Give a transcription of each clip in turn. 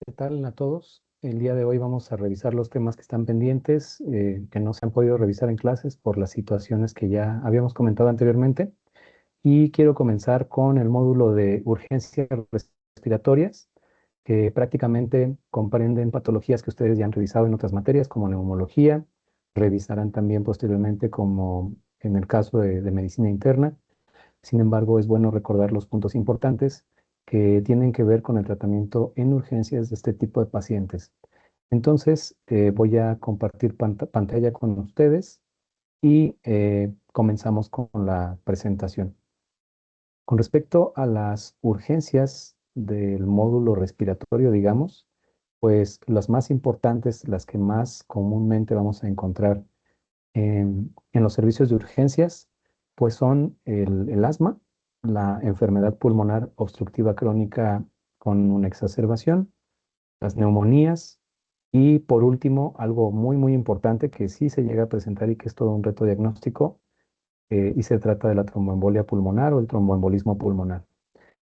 ¿Qué tal a todos? El día de hoy vamos a revisar los temas que están pendientes, que no se han podido revisar en clases por las situaciones que ya habíamos comentado anteriormente. Y quiero comenzar con el módulo de urgencias respiratorias, que prácticamente comprenden patologías que ustedes ya han revisado en otras materias, como neumología. Revisarán también posteriormente como en el caso de medicina interna. Sin embargo, es bueno recordar los puntos importantes que tienen que ver con el tratamiento en urgencias de este tipo de pacientes. Entonces, voy a compartir pantalla con ustedes y comenzamos con la presentación. Con respecto a las urgencias del módulo respiratorio, digamos, pues las más importantes, las que más comúnmente vamos a encontrar en los servicios de urgencias, pues son el asma, la enfermedad pulmonar obstructiva crónica con una exacerbación, las neumonías y por último, algo muy importante que sí se llega a presentar y que es todo un reto diagnóstico, y se trata de la tromboembolia pulmonar o el tromboembolismo pulmonar.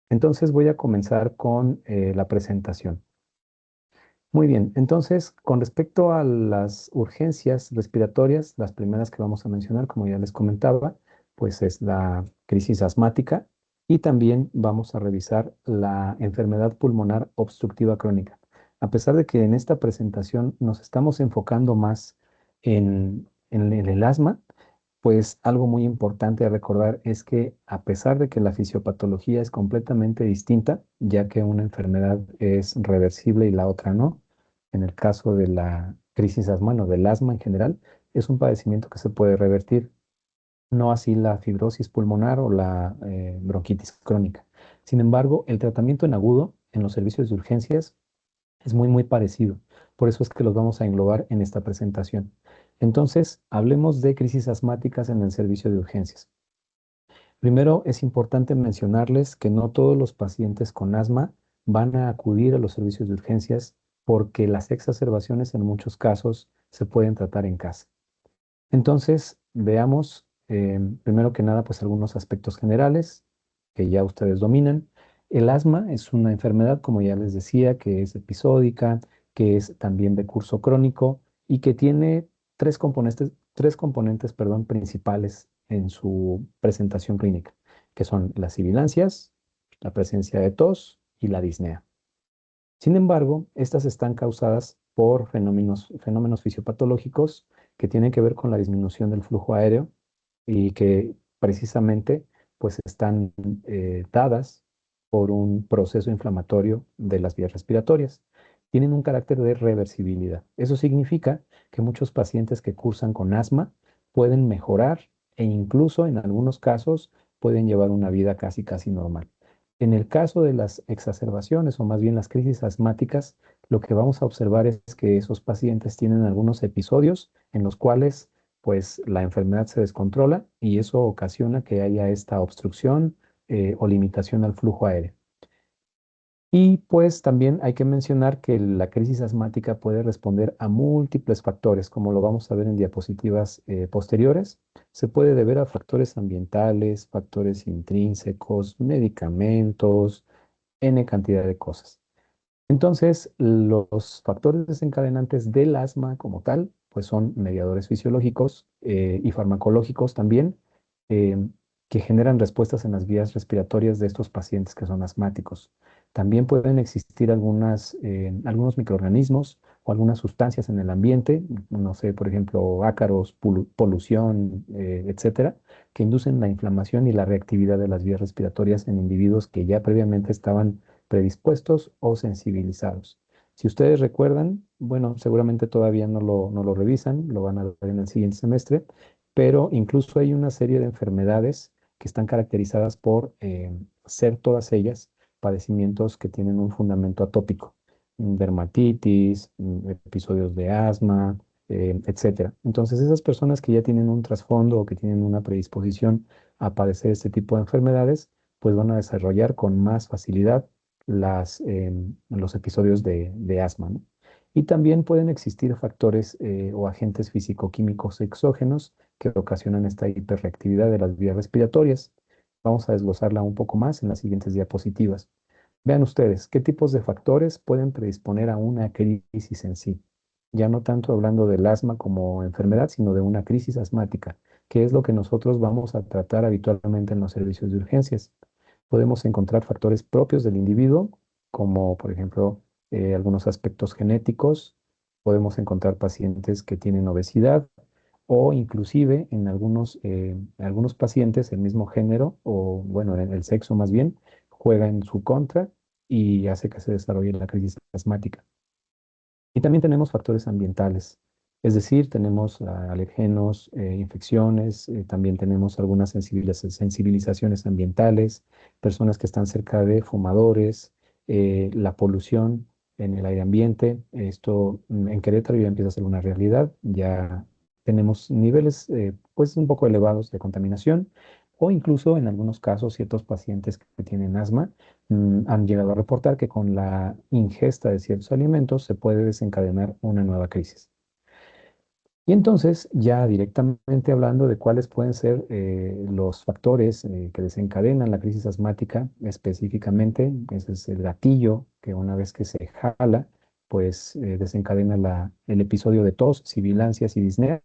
Entonces voy a comenzar con la presentación. Muy bien, entonces con respecto a las urgencias respiratorias, las primeras que vamos a mencionar, como ya les comentaba, pues es la crisis asmática y también vamos a revisar la enfermedad pulmonar obstructiva crónica. A pesar de que en esta presentación nos estamos enfocando más en el asma, pues algo muy importante a recordar es que a pesar de que la fisiopatología es completamente distinta, ya que una enfermedad es reversible y la otra no, en el caso de la crisis asma, no, del asma en general, es un padecimiento que se puede revertir, no así la fibrosis pulmonar o la bronquitis crónica. Sin embargo, el tratamiento en agudo en los servicios de urgencias es muy parecido. Por eso es que los vamos a englobar en esta presentación. Entonces, hablemos de crisis asmáticas en el servicio de urgencias. Primero, es importante mencionarles que no todos los pacientes con asma van a acudir a los servicios de urgencias porque las exacerbaciones en muchos casos se pueden tratar en casa. Entonces, veamos primero que nada, pues algunos aspectos generales que ya ustedes dominan. El asma es una enfermedad, como ya les decía, que es episódica, que es también de curso crónico y que tiene tres componentes, perdón, principales en su presentación clínica, que son las sibilancias, la presencia de tos y la disnea. Sin embargo, estas están causadas por fenómenos fisiopatológicos que tienen que ver con la disminución del flujo aéreo y que precisamente pues están dadas por un proceso inflamatorio de las vías respiratorias. Tienen un carácter de reversibilidad. Eso significa que muchos pacientes que cursan con asma pueden mejorar e incluso en algunos casos pueden llevar una vida casi normal. En el caso de las exacerbaciones o más bien las crisis asmáticas, lo que vamos a observar es que esos pacientes tienen algunos episodios en los cuales pues la enfermedad se descontrola y eso ocasiona que haya esta obstrucción o limitación al flujo aéreo. Y pues también hay que mencionar que la crisis asmática puede responder a múltiples factores, como lo vamos a ver en diapositivas posteriores. Se puede deber a factores ambientales, factores intrínsecos, medicamentos, N cantidad de cosas. Entonces, los factores desencadenantes del asma como tal, pues son mediadores fisiológicos y farmacológicos también, eh, que generan respuestas en las vías respiratorias de estos pacientes que son asmáticos. También pueden existir algunos microorganismos o algunas sustancias en el ambiente, no sé, por ejemplo, ácaros, polución, etcétera, que inducen la inflamación y la reactividad de las vías respiratorias en individuos que ya previamente estaban predispuestos o sensibilizados. Si ustedes recuerdan, bueno, seguramente todavía no lo revisan, lo van a ver en el siguiente semestre, pero incluso hay una serie de enfermedades que están caracterizadas por ser todas ellas padecimientos que tienen un fundamento atópico, dermatitis, episodios de asma, etcétera. Entonces, esas personas que ya tienen un trasfondo o que tienen una predisposición a padecer este tipo de enfermedades, pues van a desarrollar con más facilidad los episodios de asma, ¿no? Y también pueden existir factores o agentes físico-químicos exógenos que ocasionan esta hiperreactividad de las vías respiratorias. Vamos a desglosarla un poco más en las siguientes diapositivas. Vean ustedes, ¿qué tipos de factores pueden predisponer a una crisis en sí? Ya no tanto hablando del asma como enfermedad, sino de una crisis asmática, que es lo que nosotros vamos a tratar habitualmente en los servicios de urgencias. Podemos encontrar factores propios del individuo, como por ejemplo algunos aspectos genéticos. Podemos encontrar pacientes que tienen obesidad o inclusive en algunos pacientes el mismo género o bueno, el sexo más bien, juega en su contra y hace que se desarrolle la crisis asmática. Y también tenemos factores ambientales, es decir, tenemos alergenos, infecciones, también tenemos algunas sensibilizaciones ambientales, personas que están cerca de fumadores, la polución en el aire ambiente. Esto en Querétaro ya empieza a ser una realidad, ya tenemos niveles pues un poco elevados de contaminación o incluso en algunos casos ciertos pacientes que tienen asma han llegado a reportar que con la ingesta de ciertos alimentos se puede desencadenar una nueva crisis. Y entonces, ya directamente hablando de cuáles pueden ser los factores que desencadenan la crisis asmática específicamente, ese es el gatillo que una vez que se jala, pues desencadena el episodio de tos, sibilancias y disnea,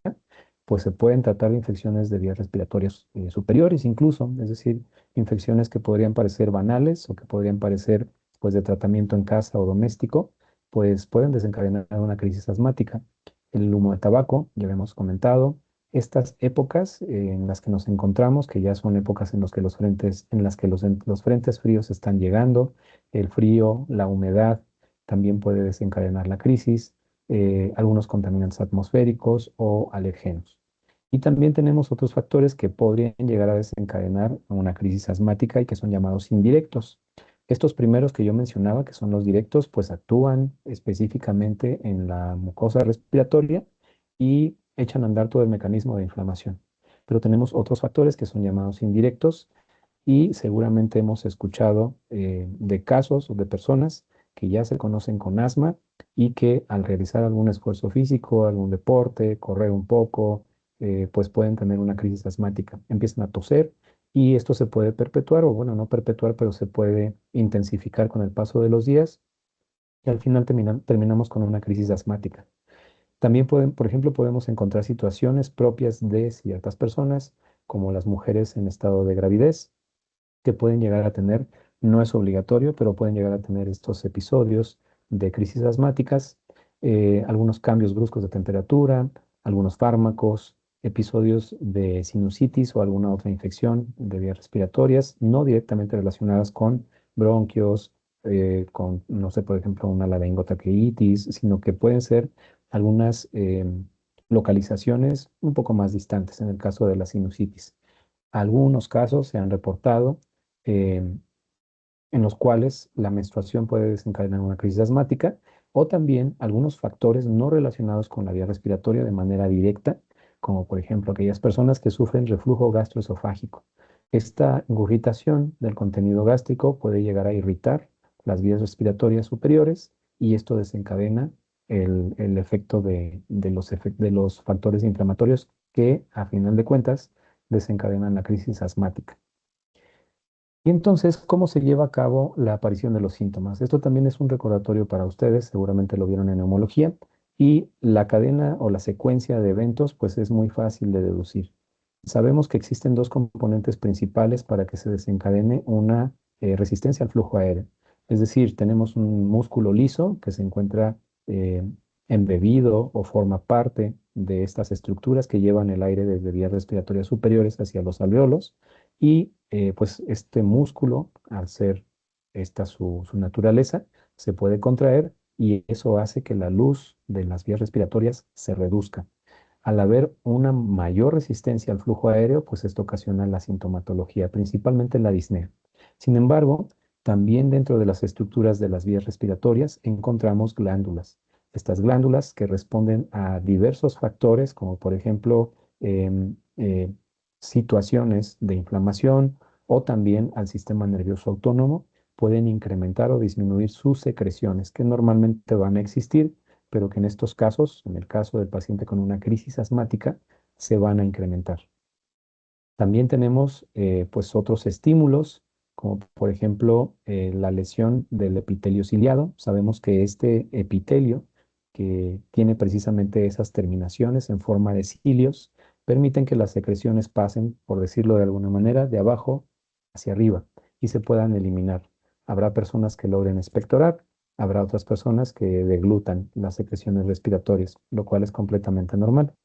pues se pueden tratar de infecciones de vías respiratorias superiores incluso, es decir, infecciones que podrían parecer banales o que podrían parecer pues de tratamiento en casa o doméstico, pues pueden desencadenar una crisis asmática. El humo de tabaco, ya lo hemos comentado. Estas épocas en las que nos encontramos, que ya son épocas en, en las que los frentes fríos están llegando, el frío, la humedad, también puede desencadenar la crisis, algunos contaminantes atmosféricos o alergenos. Y también tenemos otros factores que podrían llegar a desencadenar una crisis asmática y que son llamados indirectos. Estos primeros que yo mencionaba, que son los directos, pues actúan específicamente en la mucosa respiratoria y echan a andar todo el mecanismo de inflamación. Pero tenemos otros factores que son llamados indirectos y seguramente hemos escuchado de casos o de personas que ya se conocen con asma y que al realizar algún esfuerzo físico, algún deporte, correr un poco, pues pueden tener una crisis asmática. Empiezan a toser y esto se puede perpetuar, o bueno, no perpetuar, pero se puede intensificar con el paso de los días y al final terminamos con una crisis asmática. También por ejemplo, podemos encontrar situaciones propias de ciertas personas, como las mujeres en estado de gravidez, que pueden llegar a tener, no es obligatorio, pero pueden llegar a tener estos episodios de crisis asmáticas, algunos cambios bruscos de temperatura, algunos fármacos, episodios de sinusitis o alguna otra infección de vías respiratorias, no directamente relacionadas con bronquios, con, no sé, por ejemplo, una laringotraqueitis, sino que pueden ser algunas localizaciones un poco más distantes en el caso de la sinusitis. Algunos casos se han reportado eh, en los cuales la menstruación puede desencadenar una crisis asmática o también algunos factores no relacionados con la vía respiratoria de manera directa, como por ejemplo aquellas personas que sufren reflujo gastroesofágico. Esta ingurgitación del contenido gástrico puede llegar a irritar las vías respiratorias superiores y esto desencadena el efecto de los factores inflamatorios que a final de cuentas desencadenan la crisis asmática. Y entonces, ¿cómo se lleva a cabo la aparición de los síntomas? Esto también es un recordatorio para ustedes, seguramente lo vieron en neumología, y la cadena o la secuencia de eventos, pues es muy fácil de deducir. Sabemos que existen dos componentes principales para que se desencadene una resistencia al flujo aéreo. Es decir, tenemos un músculo liso que se encuentra eh, embebido o forma parte de estas estructuras que llevan el aire desde vías respiratorias superiores hacia los alveolos y pues este músculo, al ser esta su naturaleza, se puede contraer y eso hace que la luz de las vías respiratorias se reduzca. Al haber una mayor resistencia al flujo aéreo, pues esto ocasiona la sintomatología, principalmente la disnea. Sin embargo, también dentro de las estructuras de las vías respiratorias encontramos glándulas. Estas glándulas que responden a diversos factores, como por ejemplo em, situaciones de inflamación o también al sistema nervioso autónomo, pueden incrementar o disminuir sus secreciones, que normalmente van a existir, pero que en estos casos, en el caso del paciente con una crisis asmática, se van a incrementar. También tenemos pues otros estímulos como por ejemplo la lesión del epitelio ciliado. Sabemos que este epitelio, que tiene precisamente esas terminaciones en forma de cilios, permiten que las secreciones pasen, por decirlo de alguna manera, de abajo hacia arriba y se puedan eliminar. Habrá personas que logren expectorar, habrá otras personas que deglutan las secreciones respiratorias, lo cual es completamente normal.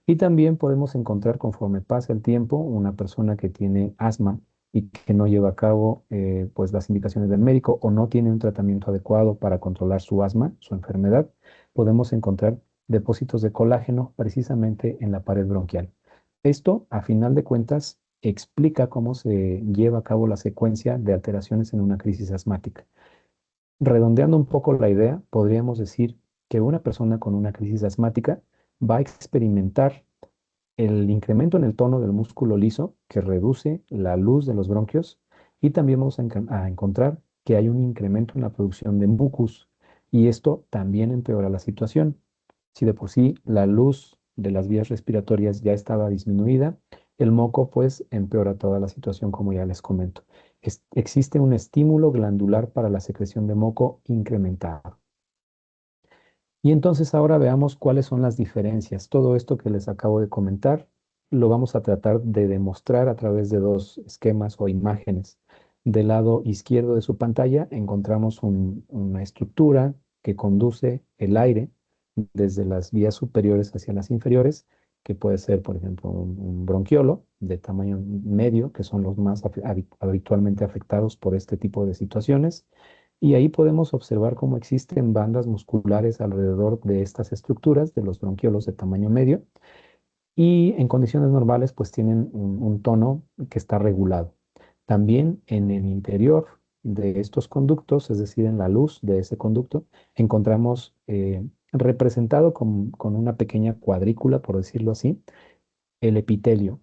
Y también podemos encontrar conforme pasa el tiempo una persona que tiene asma y que no lleva a cabo pues las indicaciones del médico o no tiene un tratamiento adecuado para controlar su asma, su enfermedad, podemos encontrar depósitos de colágeno precisamente en la pared bronquial. Esto, a final de cuentas, explica cómo se lleva a cabo la secuencia de alteraciones en una crisis asmática. Redondeando un poco la idea, podríamos decir que una persona con una crisis asmática va a experimentar el incremento en el tono del músculo liso que reduce la luz de los bronquios y también vamos a encontrar que hay un incremento en la producción de mucus y esto también empeora la situación. Si de por sí la luz de las vías respiratorias ya estaba disminuida, el moco pues empeora toda la situación como ya les comento. Existe un estímulo glandular para la secreción de moco incrementado. Y entonces ahora veamos cuáles son las diferencias. Todo esto que les acabo de comentar lo vamos a tratar de demostrar a través de dos esquemas o imágenes. Del lado izquierdo de su pantalla encontramos una estructura que conduce el aire desde las vías superiores hacia las inferiores, que puede ser, por ejemplo, un bronquiolo de tamaño medio, que son los más habitualmente afectados por este tipo de situaciones. Y ahí podemos observar cómo existen bandas musculares alrededor de estas estructuras, de los bronquiolos de tamaño medio, y en condiciones normales pues tienen un tono que está regulado. También en el interior de estos conductos, es decir, en la luz de ese conducto, encontramos representado con una pequeña cuadrícula, por decirlo así, el epitelio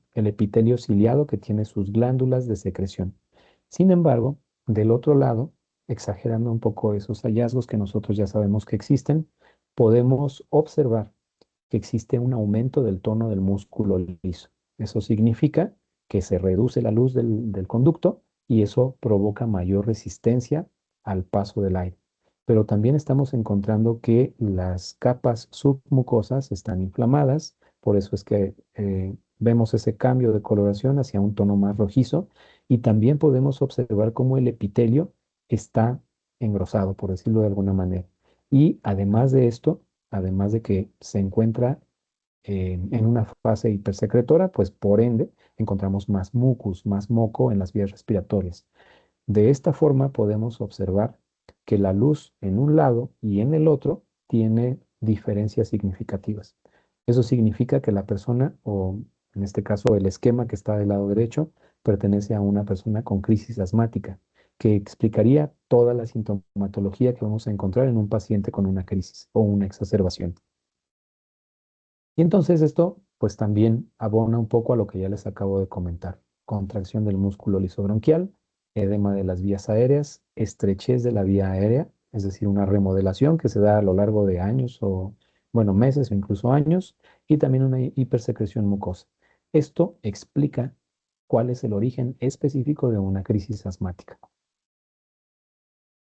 ciliado que tiene sus glándulas de secreción. Sin embargo, del otro lado, exagerando un poco esos hallazgos que nosotros ya sabemos que existen, podemos observar que existe un aumento del tono del músculo liso. Eso significa que se reduce la luz del conducto y eso provoca mayor resistencia al paso del aire. Pero también estamos encontrando que las capas submucosas están inflamadas, por eso es que vemos ese cambio de coloración hacia un tono más rojizo y también podemos observar cómo el epitelio está engrosado, por decirlo de alguna manera. Y además de esto, además de que se encuentra en una fase hipersecretora, pues por ende encontramos más mucus, más moco en las vías respiratorias. De esta forma podemos observar que la luz en un lado y en el otro tiene diferencias significativas. Eso significa que la persona, o en este caso el esquema que está del lado derecho, pertenece a una persona con crisis asmática, que explicaría toda la sintomatología que vamos a encontrar en un paciente con una crisis o una exacerbación. Y entonces esto pues también abona un poco a lo que ya les acabo de comentar. Contracción del músculo lisobronquial, edema de las vías aéreas, estrechez de la vía aérea, es decir, una remodelación que se da a lo largo de años o, bueno, meses o incluso años, y también una hipersecreción mucosa. Esto explica cuál es el origen específico de una crisis asmática.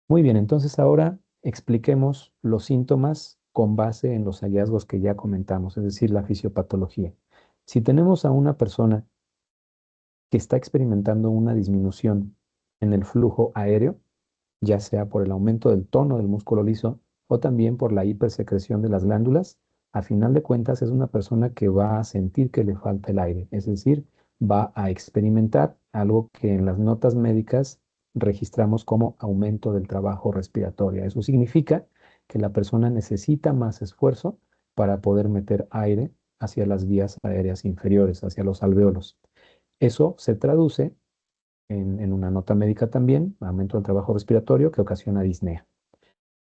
Muy bien, entonces ahora expliquemos los síntomas con base en los hallazgos que ya comentamos, es decir, la fisiopatología. Si tenemos a una persona que está experimentando una disminución en el flujo aéreo, ya sea por el aumento del tono del músculo liso o también por la hipersecreción de las glándulas, a final de cuentas es una persona que va a sentir que le falta el aire, es decir, va a experimentar algo que en las notas médicas registramos como aumento del trabajo respiratorio. Eso significa que la persona necesita más esfuerzo para poder meter aire hacia las vías aéreas inferiores, hacia los alvéolos. Eso se traduce en una nota médica también, aumento del trabajo respiratorio que ocasiona disnea.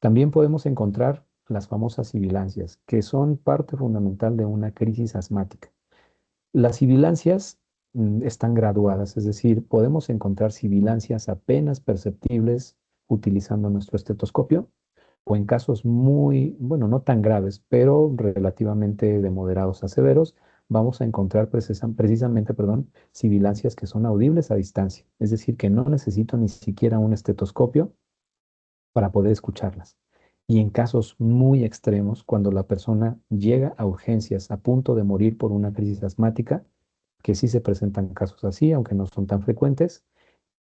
También podemos encontrar las famosas sibilancias, que son parte fundamental de una crisis asmática. Las sibilancias están graduadas, es decir, podemos encontrar sibilancias apenas perceptibles utilizando nuestro estetoscopio o en casos muy, bueno, no tan graves, pero relativamente de moderados a severos, vamos a encontrar precisamente, perdón, sibilancias que son audibles a distancia. Es decir, que no necesito ni siquiera un estetoscopio para poder escucharlas. Y en casos muy extremos, cuando la persona llega a urgencias a punto de morir por una crisis asmática, que sí se presentan casos así, aunque no son tan frecuentes,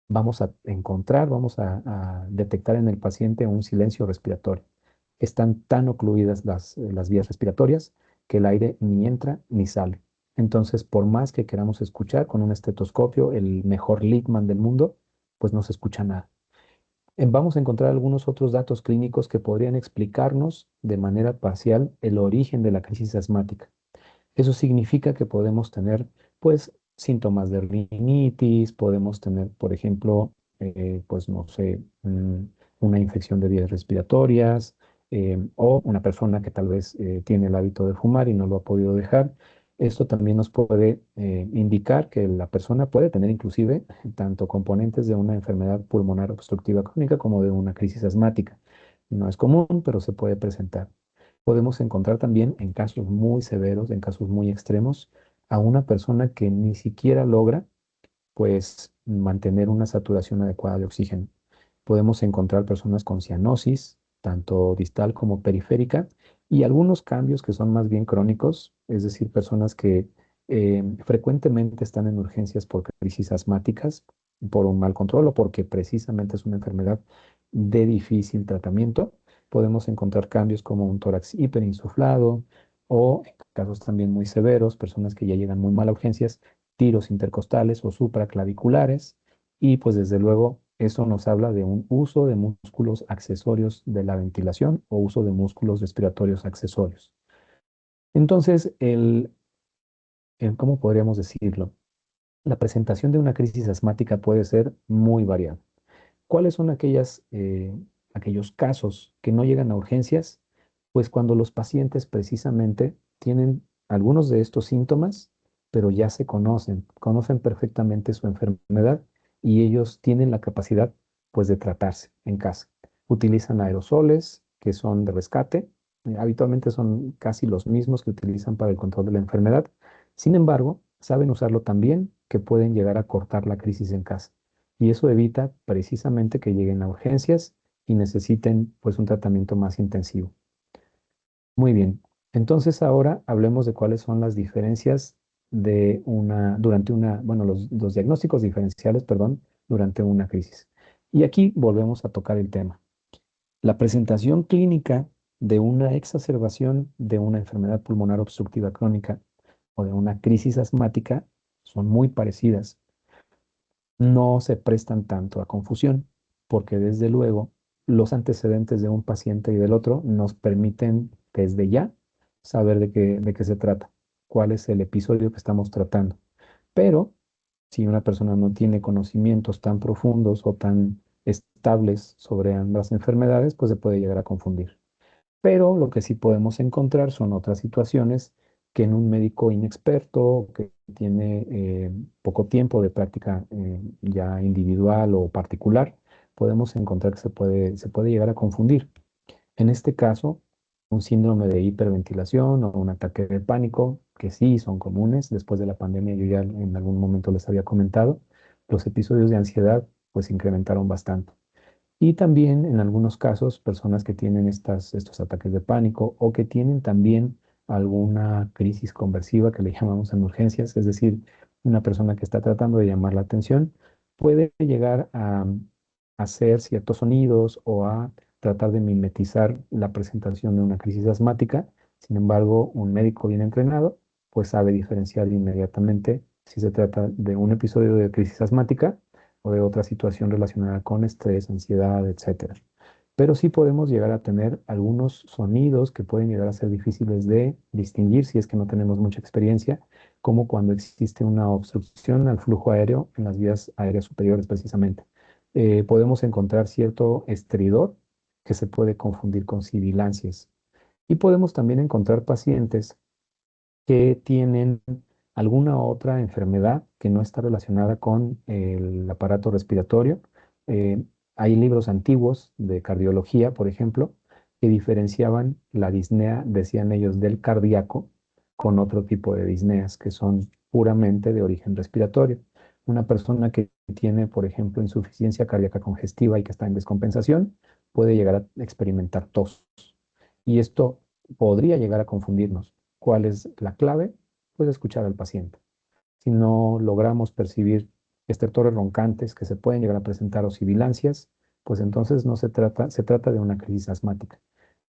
vamos a encontrar, vamos a detectar en el paciente un silencio respiratorio. Están tan ocluidas las vías respiratorias que el aire ni entra ni sale. Entonces, por más que queramos escuchar con un estetoscopio, el mejor Littmann del mundo, pues no se escucha nada. Vamos a encontrar algunos otros datos clínicos que podrían explicarnos de manera parcial el origen de la crisis asmática. Eso significa que podemos tener, pues, síntomas de rinitis, podemos tener, por ejemplo, pues, no sé, una infección de vías respiratorias, o una persona que tal vez tiene el hábito de fumar y no lo ha podido dejar. Esto también nos puede indicar que la persona puede tener inclusive tanto componentes de una enfermedad pulmonar obstructiva crónica como de una crisis asmática. No es común, pero se puede presentar. Podemos encontrar también en casos muy severos, en casos muy extremos, a una persona que ni siquiera logra, pues, mantener una saturación adecuada de oxígeno. Podemos encontrar personas con cianosis, tanto distal como periférica, y algunos cambios que son más bien crónicos, es decir, personas que frecuentemente están en urgencias por crisis asmáticas, por un mal control o porque precisamente es una enfermedad de difícil tratamiento. Podemos encontrar cambios como un tórax hiperinsuflado o, en casos también muy severos, personas que ya llegan muy mal a urgencias, tiros intercostales o supraclaviculares. Y pues desde luego eso nos habla de un uso de músculos accesorios de la ventilación o uso de músculos respiratorios accesorios. Entonces, ¿cómo podríamos decirlo? La presentación de una crisis asmática puede ser muy variable. ¿Cuáles son aquellos casos que no llegan a urgencias? Pues cuando los pacientes precisamente tienen algunos de estos síntomas, pero ya se conocen perfectamente su enfermedad y ellos tienen la capacidad, pues, de tratarse en casa. Utilizan aerosoles que son de rescate, habitualmente son casi los mismos que utilizan para el control de la enfermedad. Sin embargo, saben usarlo tan bien que pueden llegar a cortar la crisis en casa. Y eso evita precisamente que lleguen a urgencias y necesiten, pues, un tratamiento más intensivo. Muy bien. Entonces ahora hablemos de cuáles son las diferencias bueno, los diagnósticos diferenciales, perdón, durante una crisis. Y aquí volvemos a tocar el tema. La presentación clínica de una exacerbación de una enfermedad pulmonar obstructiva crónica o de una crisis asmática son muy parecidas, no se prestan tanto a confusión, porque desde luego los antecedentes de un paciente y del otro nos permiten desde ya saber de qué se trata, cuál es el episodio que estamos tratando. Pero si una persona no tiene conocimientos tan profundos o tan estables sobre ambas enfermedades, pues se puede llegar a confundir. Pero lo que sí podemos encontrar son otras situaciones que en un médico inexperto, que tiene poco tiempo de práctica ya individual o particular, podemos encontrar que se puede llegar a confundir. En este caso, un síndrome de hiperventilación o un ataque de pánico, que sí son comunes. Después de la pandemia, yo ya en algún momento les había comentado, los episodios de ansiedad pues incrementaron bastante. Y también en algunos casos, personas que tienen estos ataques de pánico o que tienen también alguna crisis conversiva que le llamamos en urgencias, es decir, una persona que está tratando de llamar la atención, puede llegar a hacer ciertos sonidos o a tratar de mimetizar la presentación de una crisis asmática. Sin embargo, un médico bien entrenado pues sabe diferenciar inmediatamente si se trata de un episodio de crisis asmática o de otra situación relacionada con estrés, ansiedad, etcétera. Pero sí podemos llegar a tener algunos sonidos que pueden llegar a ser difíciles de distinguir si es que no tenemos mucha experiencia, como cuando existe una obstrucción al flujo aéreo en las vías aéreas superiores precisamente. Podemos encontrar cierto estridor que se puede confundir con sibilancias. Y podemos también encontrar pacientes que tienen alguna otra enfermedad que no está relacionada con el aparato respiratorio. Eh, Hay libros antiguos de cardiología, por ejemplo, que diferenciaban la disnea, decían ellos, del cardíaco con otro tipo de disneas que son puramente de origen respiratorio. Una persona que tiene, por ejemplo, insuficiencia cardíaca congestiva y que está en descompensación, puede llegar a experimentar tos. Y esto podría llegar a confundirnos. ¿Cuál es la clave? Pues escuchar al paciente. Si no logramos percibir estertores roncantes que se pueden llegar a presentar o sibilancias, pues entonces no se trata de una crisis asmática.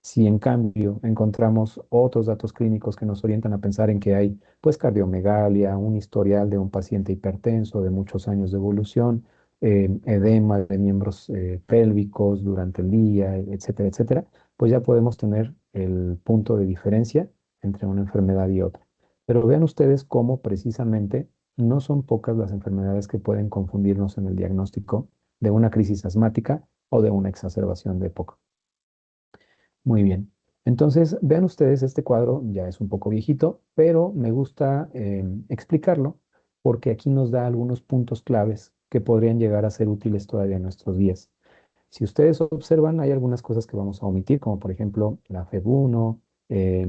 Si en cambio encontramos otros datos clínicos que nos orientan a pensar en que hay pues cardiomegalia, un historial de un paciente hipertenso de muchos años de evolución, edema de miembros pélvicos durante el día, etcétera, etcétera, pues ya podemos tener el punto de diferencia entre una enfermedad y otra. Pero vean ustedes cómo precisamente no son pocas las enfermedades que pueden confundirnos en el diagnóstico de una crisis asmática o de una exacerbación de EPOC. Muy bien. Entonces, vean ustedes, este cuadro ya es un poco viejito, pero me gusta explicarlo porque aquí nos da algunos puntos claves que podrían llegar a ser útiles todavía en nuestros días. Si ustedes observan, hay algunas cosas que vamos a omitir, como por ejemplo la FEB1, eh,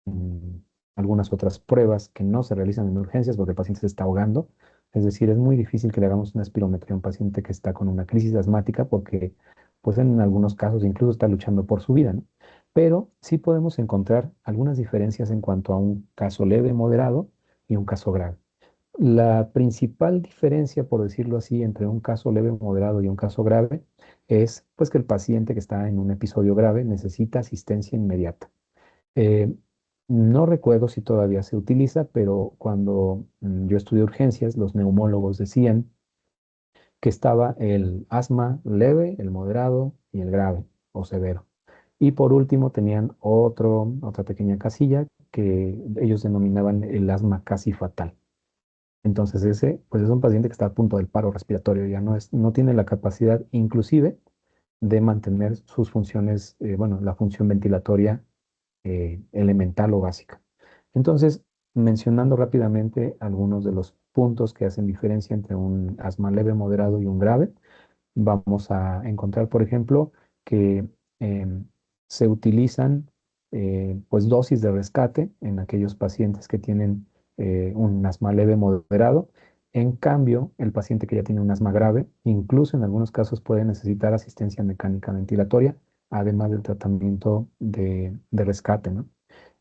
mm, algunas otras pruebas que no se realizan en urgencias porque el paciente se está ahogando. Es decir, es muy difícil que le hagamos una espirometría a un paciente que está con una crisis asmática porque, pues en algunos casos incluso está luchando por su vida, ¿no? Pero sí podemos encontrar algunas diferencias en cuanto a un caso leve, moderado y un caso grave. La principal diferencia, por decirlo así, entre un caso leve, moderado y un caso grave es pues que el paciente que está en un episodio grave necesita asistencia inmediata. Eh, no recuerdo si todavía se utiliza, pero cuando yo estudié urgencias, los neumólogos decían que estaba el asma leve, el moderado y el grave o severo. Y por último tenían otra pequeña casilla que ellos denominaban el asma casi fatal. Entonces ese, pues es un paciente que está a punto del paro respiratorio, ya no tiene la capacidad inclusive de mantener sus funciones, bueno, la función ventilatoria elemental o básica. Entonces, mencionando rápidamente algunos de los puntos que hacen diferencia entre un asma leve, moderado y un grave, vamos a encontrar, por ejemplo, que em, se utilizan pues dosis de rescate en aquellos pacientes que tienen un asma leve moderado. En cambio, el paciente que ya tiene un asma grave, incluso en algunos casos puede necesitar asistencia mecánica ventilatoria, además del tratamiento de rescate, ¿no?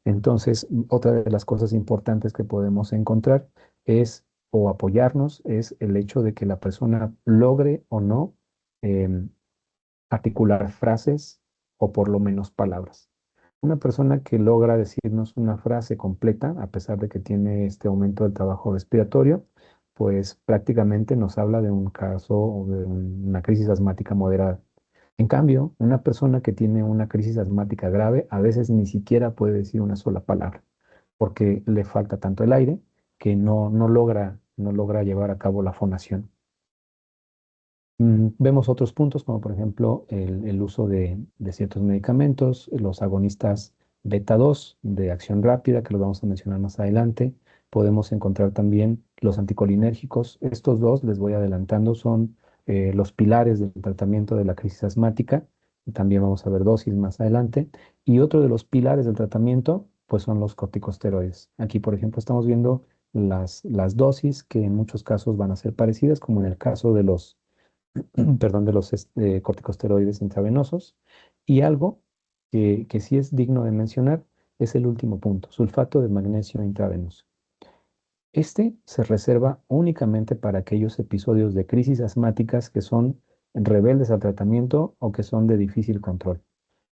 Entonces, otra de las cosas importantes que podemos encontrar es, o apoyarnos, es el hecho de que la persona logre o no em, articular frases o por lo menos palabras. Una persona que logra decirnos una frase completa, a pesar de que tiene este aumento del trabajo respiratorio, pues prácticamente nos habla de un caso o de una crisis asmática moderada. En cambio, una persona que tiene una crisis asmática grave a veces ni siquiera puede decir una sola palabra, porque le falta tanto el aire que no logra llevar a cabo la fonación. Vemos otros puntos, como por ejemplo el uso de ciertos medicamentos, los agonistas beta 2 de acción rápida, que los vamos a mencionar más adelante. Podemos encontrar también los anticolinérgicos. Estos dos, les voy adelantando, son los pilares del tratamiento de la crisis asmática. También vamos a ver dosis más adelante. Y otro de los pilares del tratamiento, pues son los corticosteroides. Aquí, por ejemplo, estamos viendo las dosis que en muchos casos van a ser parecidas, como en el caso de los perdón, de los corticosteroides intravenosos. Y algo que sí es digno de mencionar es el último punto, sulfato de magnesio intravenoso. Este se reserva únicamente para aquellos episodios de crisis asmáticas que son rebeldes al tratamiento o que son de difícil control.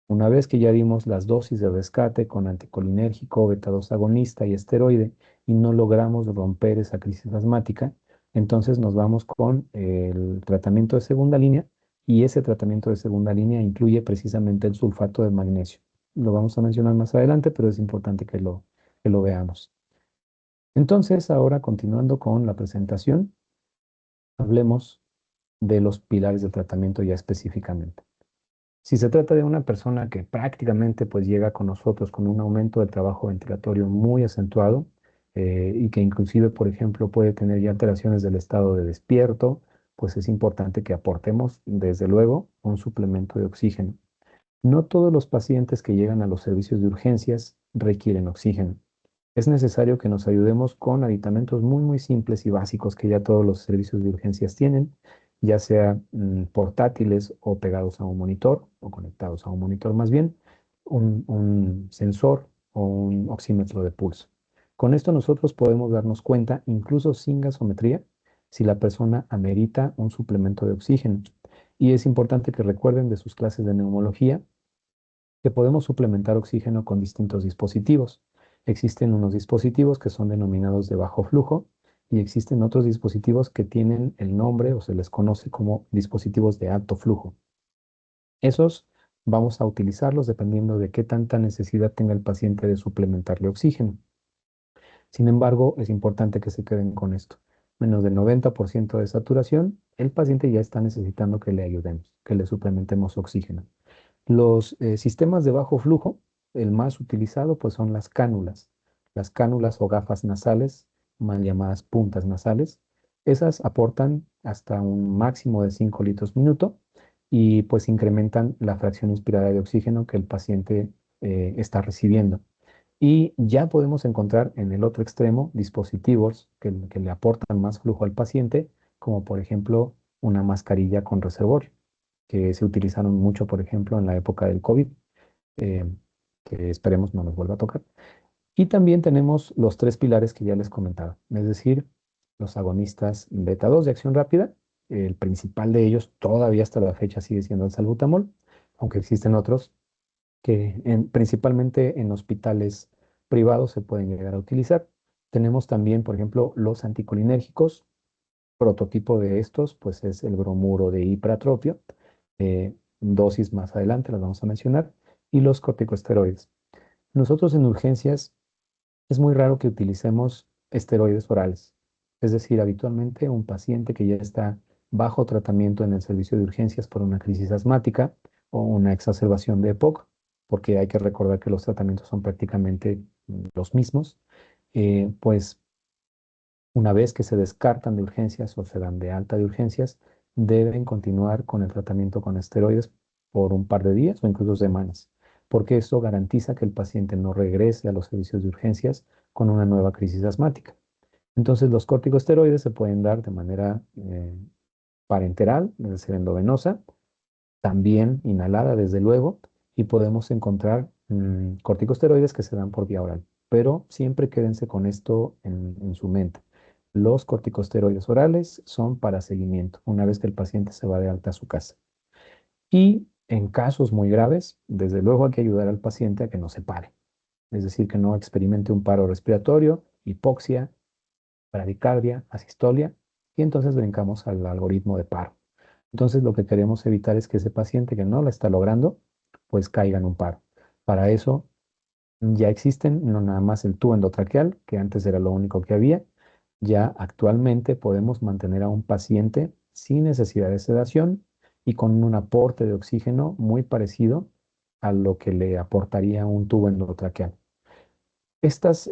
Una vez que ya dimos las dosis de rescate con anticolinérgico, beta 2 agonista y esteroide y no logramos romper esa crisis asmática, entonces nos vamos con el tratamiento de segunda línea y ese tratamiento de segunda línea incluye precisamente el sulfato de magnesio. Lo vamos a mencionar más adelante, pero es importante que lo veamos. Entonces, ahora continuando con la presentación, hablemos de los pilares del tratamiento ya específicamente. Si se trata de una persona que prácticamente pues llega con nosotros con un aumento del trabajo ventilatorio muy acentuado y que inclusive, por ejemplo, puede tener ya alteraciones del estado de despierto, pues es importante que aportemos, desde luego, un suplemento de oxígeno. No todos los pacientes que llegan a los servicios de urgencias requieren oxígeno. Es necesario que nos ayudemos con aditamentos muy, muy simples y básicos que ya todos los servicios de urgencias tienen, ya sea portátiles o pegados a un monitor o conectados a un monitor más bien, un sensor o un oxímetro de pulso. Con esto nosotros podemos darnos cuenta, incluso sin gasometría, si la persona amerita un suplemento de oxígeno. Y es importante que recuerden de sus clases de neumología que podemos suplementar oxígeno con distintos dispositivos. Existen unos dispositivos que son denominados de bajo flujo y existen otros dispositivos que tienen el nombre o se les conoce como dispositivos de alto flujo. Esos vamos a utilizarlos dependiendo de qué tanta necesidad tenga el paciente de suplementarle oxígeno. Sin embargo, es importante que se queden con esto. Menos del 90% de saturación, el paciente ya está necesitando que le ayudemos, que le suplementemos oxígeno. Los sistemas de bajo flujo, el más utilizado pues son las cánulas o gafas nasales, mal llamadas puntas nasales. Esas aportan hasta un máximo de 5 litros minuto y pues incrementan la fracción inspirada de oxígeno que el paciente está recibiendo. Y ya podemos encontrar en el otro extremo dispositivos que le aportan más flujo al paciente, como por ejemplo una mascarilla con reservorio que se utilizaron mucho, por ejemplo, en la época del COVID, eh, que esperemos no nos vuelva a tocar. Y también tenemos los tres pilares que ya les comentaba, es decir, los agonistas beta 2 de acción rápida. El principal de ellos todavía hasta la fecha sigue siendo el salbutamol, aunque existen otros que principalmente en hospitales privados se pueden llegar a utilizar. Tenemos también, por ejemplo, los anticolinérgicos. Prototipo de estos, pues es el bromuro de hipratropio, dosis más adelante las vamos a mencionar, y los corticosteroides. Nosotros en urgencias es muy raro que utilicemos esteroides orales, es decir, habitualmente un paciente que ya está bajo tratamiento en el servicio de urgencias por una crisis asmática o una exacerbación de EPOC, porque hay que recordar que los tratamientos son prácticamente los mismos, pues una vez que se descartan de urgencias o se dan de alta de urgencias, deben continuar con el tratamiento con esteroides por un par de días o incluso semanas, porque eso garantiza que el paciente no regrese a los servicios de urgencias con una nueva crisis asmática. Entonces, los corticosteroides se pueden dar de manera parenteral, es decir, endovenosa, también inhalada, desde luego, y podemos encontrar corticosteroides que se dan por vía oral. Pero siempre quédense con esto en su mente. Los corticosteroides orales son para seguimiento, una vez que el paciente se va de alta a su casa. Y en casos muy graves, desde luego hay que ayudar al paciente a que no se pare, es decir, que no experimente un paro respiratorio, hipoxia, bradicardia, asistolia, y entonces brincamos al algoritmo de paro. Entonces, lo que queremos evitar es que ese paciente que no la está logrando, pues caiga en un paro. Para eso ya existen no nada más el tubo endotraqueal, que antes era lo único que había. Ya actualmente podemos mantener a un paciente sin necesidad de sedación y con un aporte de oxígeno muy parecido a lo que le aportaría un tubo endotraqueal. Estos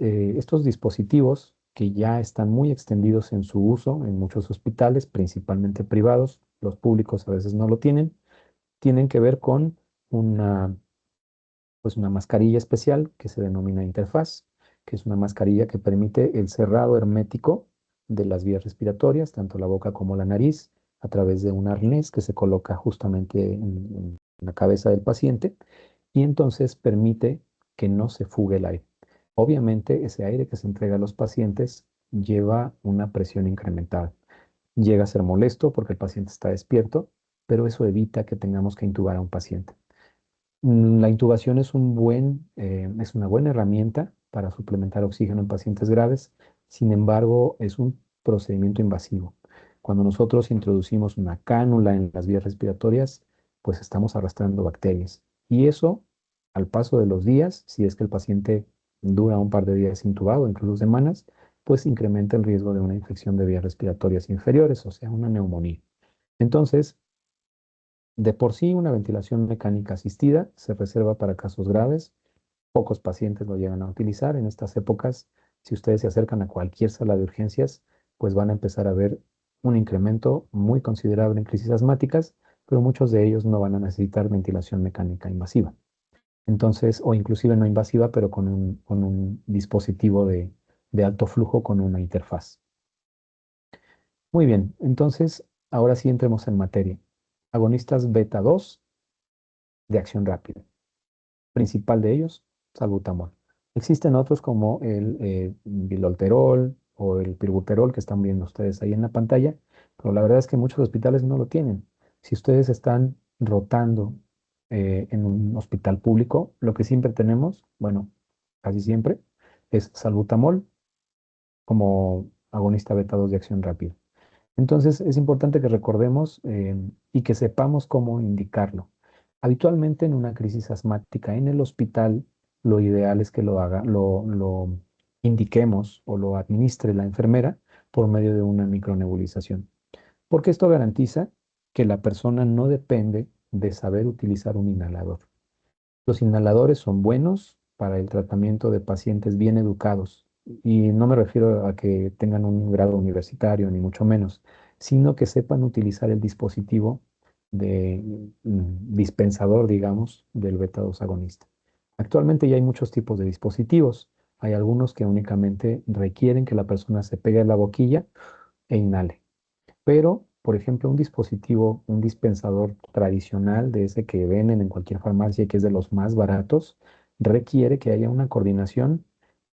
dispositivos que ya están muy extendidos en su uso en muchos hospitales, principalmente privados, los públicos a veces no lo tienen que ver con una, pues una mascarilla especial que se denomina interfaz, que es una mascarilla que permite el cerrado hermético de las vías respiratorias, tanto la boca como la nariz, a través de un arnés que se coloca justamente en la cabeza del paciente y entonces permite que no se fugue el aire. Obviamente, ese aire que se entrega a los pacientes lleva una presión incrementada. Llega a ser molesto porque el paciente está despierto, pero eso evita que tengamos que intubar a un paciente. La intubación es una buena herramienta para suplementar oxígeno en pacientes graves. Sin embargo, es un procedimiento invasivo. Cuando nosotros introducimos una cánula en las vías respiratorias, pues estamos arrastrando bacterias. Y eso, al paso de los días, si es que el paciente dura un par de días intubado, incluso semanas, pues incrementa el riesgo de una infección de vías respiratorias inferiores, o sea, una neumonía. Entonces, de por sí, una ventilación mecánica asistida se reserva para casos graves. Pocos pacientes lo llegan a utilizar. En estas épocas, si ustedes se acercan a cualquier sala de urgencias, pues van a empezar a ver un incremento muy considerable en crisis asmáticas, pero muchos de ellos no van a necesitar ventilación mecánica invasiva. Entonces, o inclusive no invasiva, pero con un dispositivo de alto flujo con una interfaz. Muy bien, entonces ahora sí entremos en materia. Agonistas beta 2 de acción rápida. Principal de ellos, salbutamol. Existen otros como el bilalterol o el pirbuterol que están viendo ustedes ahí en la pantalla, pero la verdad es que muchos hospitales no lo tienen. Si ustedes están rotando en un hospital público, lo que siempre tenemos, bueno, casi siempre, es salbutamol como agonista beta 2 de acción rápida. Entonces, es importante que recordemos y que sepamos cómo indicarlo. Habitualmente en una crisis asmática en el hospital, lo ideal es que lo indiquemos o lo administre la enfermera por medio de una micronebulización, porque esto garantiza que la persona no depende de saber utilizar un inhalador. Los inhaladores son buenos para el tratamiento de pacientes bien educados y no me refiero a que tengan un grado universitario, ni mucho menos, sino que sepan utilizar el dispositivo de dispensador, digamos, del beta 2 agonista. Actualmente ya hay muchos tipos de dispositivos. Hay algunos que únicamente requieren que la persona se pegue a la boquilla e inhale. Pero, por ejemplo, un dispositivo, un dispensador tradicional de ese que venden en cualquier farmacia y que es de los más baratos, requiere que haya una coordinación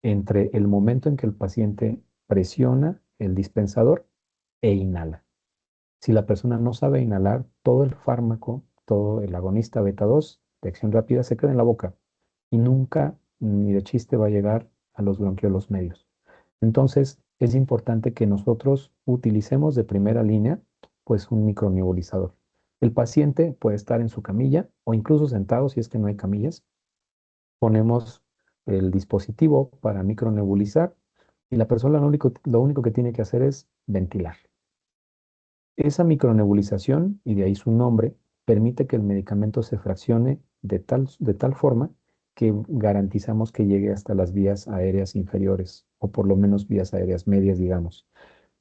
entre el momento en que el paciente presiona el dispensador e inhala. Si la persona no sabe inhalar, todo el fármaco, todo el agonista beta 2 de acción rápida se queda en la boca y nunca, ni de chiste, va a llegar a los bronquiolos medios. Entonces, es importante que nosotros utilicemos de primera línea, pues un micronebulizador. El paciente puede estar en su camilla o incluso sentado si es que no hay camillas. Ponemos el dispositivo para micronebulizar y la persona lo único que tiene que hacer es ventilar. Esa micronebulización, y de ahí su nombre, permite que el medicamento se fraccione de tal forma que garantizamos que llegue hasta las vías aéreas inferiores, o por lo menos vías aéreas medias, digamos.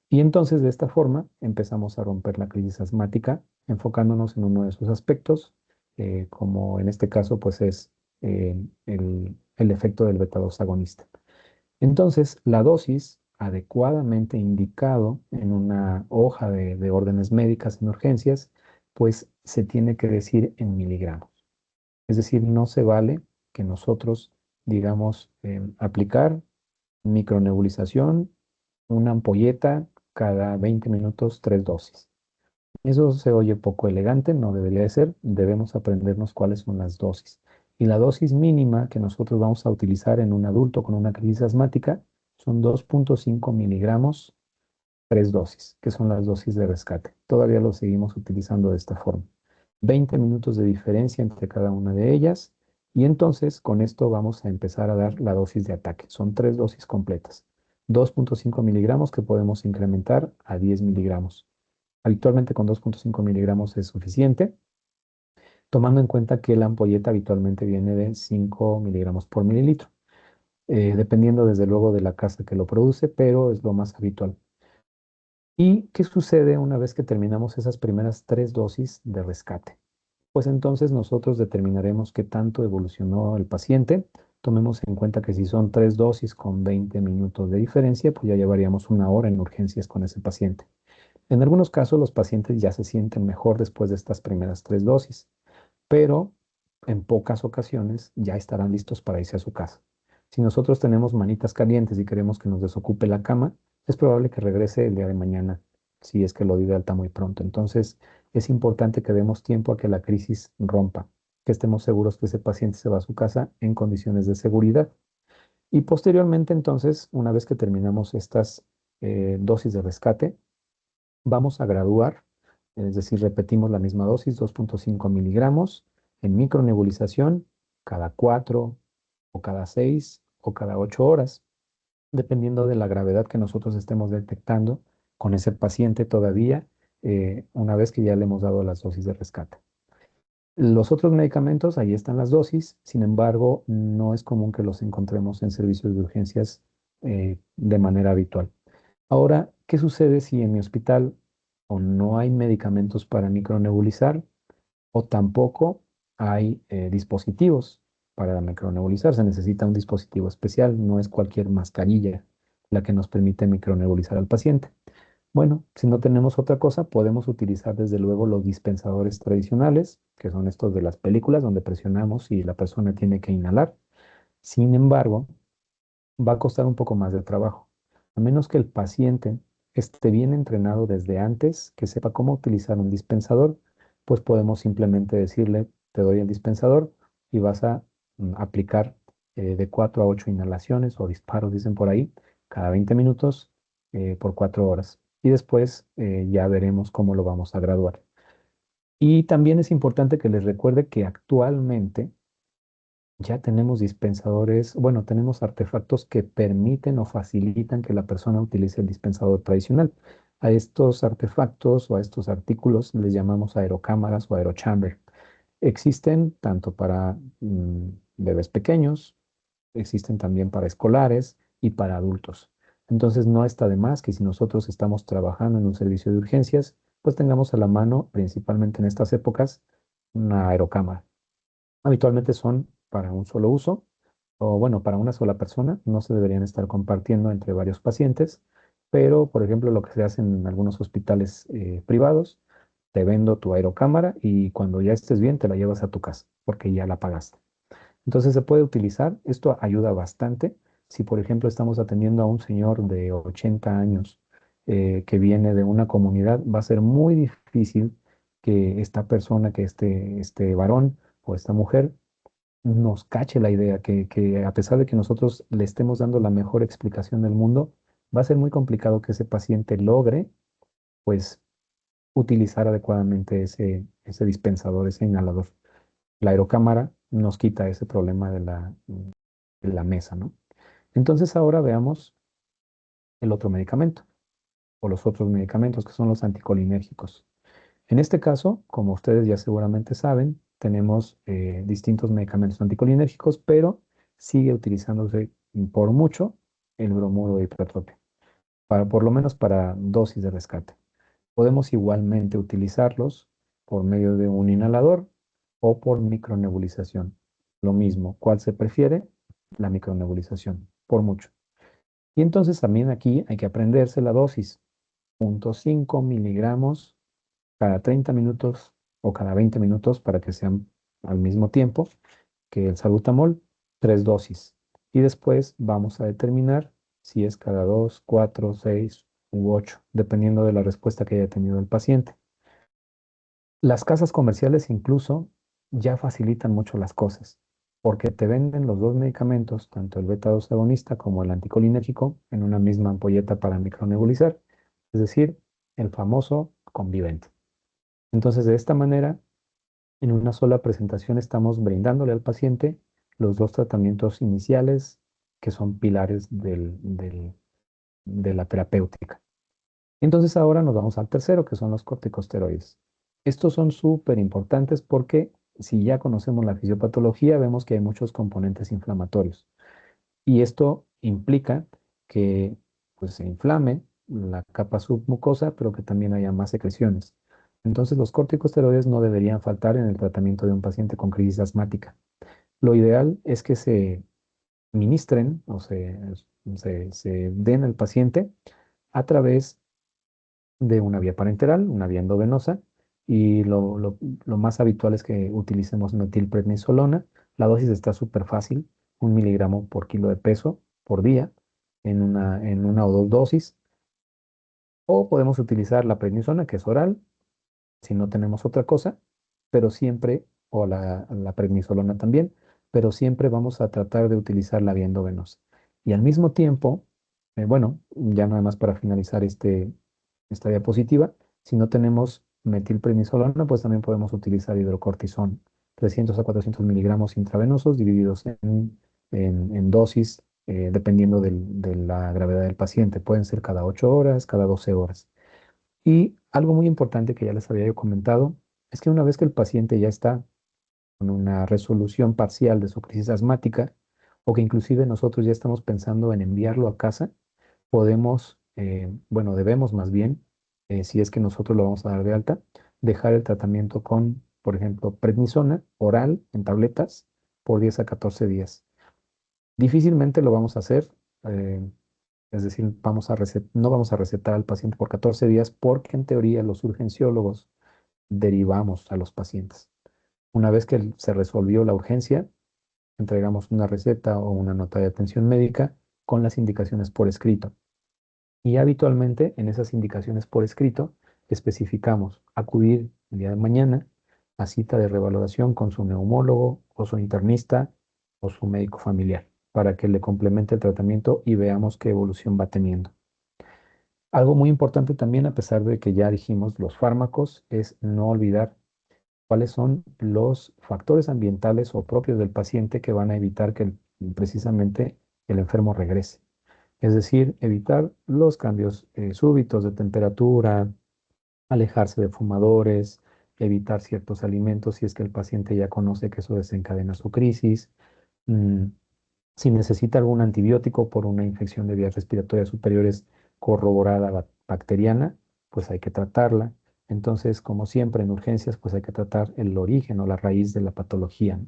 Y entonces de esta forma empezamos a romper la crisis asmática, enfocándonos en uno de sus aspectos, como en este caso pues es el efecto del beta 2 agonista. Entonces, la dosis adecuadamente indicado en una hoja de órdenes médicas en urgencias, pues se tiene que decir en miligramos. Es decir, no se vale que nosotros digamos aplicar micronebulización, una ampolleta cada 20 minutos, 3 dosis. Eso se oye poco elegante, no debería de ser. Debemos aprendernos cuáles son las dosis. Y la dosis mínima que nosotros vamos a utilizar en un adulto con una crisis asmática son 2,5 miligramos, 3 dosis, que son las dosis de rescate. Todavía lo seguimos utilizando de esta forma. 20 minutos de diferencia entre cada una de ellas. Y entonces con esto vamos a empezar a dar la dosis de ataque. Son 3 dosis completas. 2,5 miligramos que podemos incrementar a 10 miligramos. Habitualmente con 2,5 miligramos es suficiente, tomando en cuenta que la ampolleta habitualmente viene de 5 miligramos por mililitro, dependiendo desde luego de la casa que lo produce, pero es lo más habitual. ¿Y qué sucede una vez que terminamos esas primeras 3 dosis de rescate? Pues entonces nosotros determinaremos qué tanto evolucionó el paciente. Tomemos en cuenta que si son 3 dosis con 20 minutos de diferencia, pues ya llevaríamos una hora en urgencias con ese paciente. En algunos casos los pacientes ya se sienten mejor después de estas primeras 3 dosis, pero en pocas ocasiones ya estarán listos para irse a su casa. Si nosotros tenemos manitas calientes y queremos que nos desocupe la cama, es probable que regrese el día de mañana, si es que lo di de alta muy pronto. Entonces, es importante que demos tiempo a que la crisis rompa, que estemos seguros que ese paciente se va a su casa en condiciones de seguridad. Y posteriormente, entonces, una vez que terminamos estas dosis de rescate, vamos a graduar, es decir, repetimos la misma dosis, 2,5 miligramos en micronebulización cada 4 o cada 6 o cada 8 horas, dependiendo de la gravedad que nosotros estemos detectando con ese paciente todavía, una vez que ya le hemos dado las dosis de rescate. Los otros medicamentos, ahí están las dosis, sin embargo, no es común que los encontremos en servicios de urgencias de manera habitual. Ahora, ¿qué sucede si en mi hospital o no hay medicamentos para micronebulizar o tampoco hay dispositivos para micronebulizar. Se necesita un dispositivo especial, no es cualquier mascarilla la que nos permite micronebulizar al paciente. Bueno, si no tenemos otra cosa, podemos utilizar desde luego los dispensadores tradicionales, que son estos de las películas, donde presionamos y la persona tiene que inhalar. Sin embargo, va a costar un poco más de trabajo, a menos que el paciente esté bien entrenado desde antes, que sepa cómo utilizar un dispensador, pues podemos simplemente decirle, te doy el dispensador y vas a aplicar de 4 a 8 inhalaciones o disparos, dicen por ahí, cada 20 minutos por 4 horas. Y después ya veremos cómo lo vamos a graduar. Y también es importante que les recuerde que actualmente ya tenemos dispensadores, bueno, tenemos artefactos que permiten o facilitan que la persona utilice el dispensador tradicional. A estos artefactos o a estos artículos les llamamos aerocámaras o aerochamber. Existen tanto para bebés pequeños, existen también para escolares y para adultos. Entonces no está de más que si nosotros estamos trabajando en un servicio de urgencias, pues tengamos a la mano, principalmente en estas épocas, una aerocámara. Habitualmente son para un solo uso o bueno, para una sola persona. No se deberían estar compartiendo entre varios pacientes, pero por ejemplo lo que se hace en algunos hospitales privados, te vendo tu aerocámara y cuando ya estés bien te la llevas a tu casa porque ya la pagaste. Entonces se puede utilizar, esto ayuda bastante. Si por ejemplo estamos atendiendo a un señor de 80 años que viene de una comunidad, va a ser muy difícil que esta persona, que este varón o esta mujer nos cache la idea, que a pesar de que nosotros le estemos dando la mejor explicación del mundo, va a ser muy complicado que ese paciente logre, pues, utilizar adecuadamente ese dispensador, ese inhalador. La aerocámara nos quita ese problema de la mesa, ¿no? Entonces ahora veamos el otro medicamento o los otros medicamentos que son los anticolinérgicos. En este caso, como ustedes ya seguramente saben, tenemos distintos medicamentos anticolinérgicos, pero sigue utilizándose por mucho el bromuro de hipratropio, por lo menos para dosis de rescate. Podemos igualmente utilizarlos por medio de un inhalador o por micronebulización. Lo mismo, ¿cuál se prefiere? La micronebulización, por mucho. Y entonces también aquí hay que aprenderse la dosis, 0,5 miligramos cada 30 minutos o cada 20 minutos para que sean al mismo tiempo que el salbutamol, 3 dosis. Y después vamos a determinar si es cada 2, 4, 6 u 8, dependiendo de la respuesta que haya tenido el paciente. Las casas comerciales incluso ya facilitan mucho las cosas, porque te venden los dos medicamentos, tanto el beta-2 agonista como el anticolinérgico, en una misma ampolleta para micronebulizar, es decir, el famoso convivente. Entonces, de esta manera, en una sola presentación estamos brindándole al paciente los dos tratamientos iniciales que son pilares de la terapéutica. Entonces ahora nos vamos al tercero, que son los corticosteroides. Estos son súper importantes porque si ya conocemos la fisiopatología, vemos que hay muchos componentes inflamatorios. Y esto implica que pues, se inflame la capa submucosa, pero que también haya más secreciones. Entonces, los corticosteroides no deberían faltar en el tratamiento de un paciente con crisis asmática. Lo ideal es que se ministren o se den al paciente a través de una vía parenteral, una vía endovenosa, y lo más habitual es que utilicemos metilprednisolona. La dosis está súper fácil, 1 miligramo por kilo de peso por día, en una o dos dosis. O podemos utilizar la prednisona, que es oral, si no tenemos otra cosa, pero siempre, o la prednisolona también, pero siempre vamos a tratar de utilizar la vía endovenosa. Y al mismo tiempo, bueno, ya nada más para finalizar esta diapositiva, si no tenemos metilprednisolona, pues también podemos utilizar hidrocortisona, 300 a 400 miligramos intravenosos divididos en dosis, dependiendo de la gravedad del paciente. Pueden ser cada 8 horas, cada 12 horas. Y algo muy importante que ya les había yo comentado es que una vez que el paciente ya está con una resolución parcial de su crisis asmática, o que inclusive nosotros ya estamos pensando en enviarlo a casa, podemos, bueno, debemos más bien, si es que nosotros lo vamos a dar de alta, dejar el tratamiento con, por ejemplo, prednisona oral en tabletas por 10 a 14 días. Difícilmente lo vamos a hacer, eh, es decir, no vamos a recetar al paciente por 14 días porque en teoría los urgenciólogos derivamos a los pacientes. Una vez que se resolvió la urgencia, entregamos una receta o una nota de atención médica con las indicaciones por escrito. Y habitualmente en esas indicaciones por escrito especificamos acudir el día de mañana a cita de revaloración con su neumólogo o su internista o su médico familiar para que le complemente el tratamiento y veamos qué evolución va teniendo. Algo muy importante también, a pesar de que ya dijimos los fármacos, es no olvidar cuáles son los factores ambientales o propios del paciente que van a evitar que precisamente el enfermo regrese. Es decir, evitar los cambios súbitos de temperatura, alejarse de fumadores, evitar ciertos alimentos si es que el paciente ya conoce que eso desencadena su crisis. mm, si necesita algún antibiótico por una infección de vías respiratorias superiores corroborada bacteriana, pues hay que tratarla. Entonces, como siempre en urgencias, pues hay que tratar el origen o la raíz de la patología.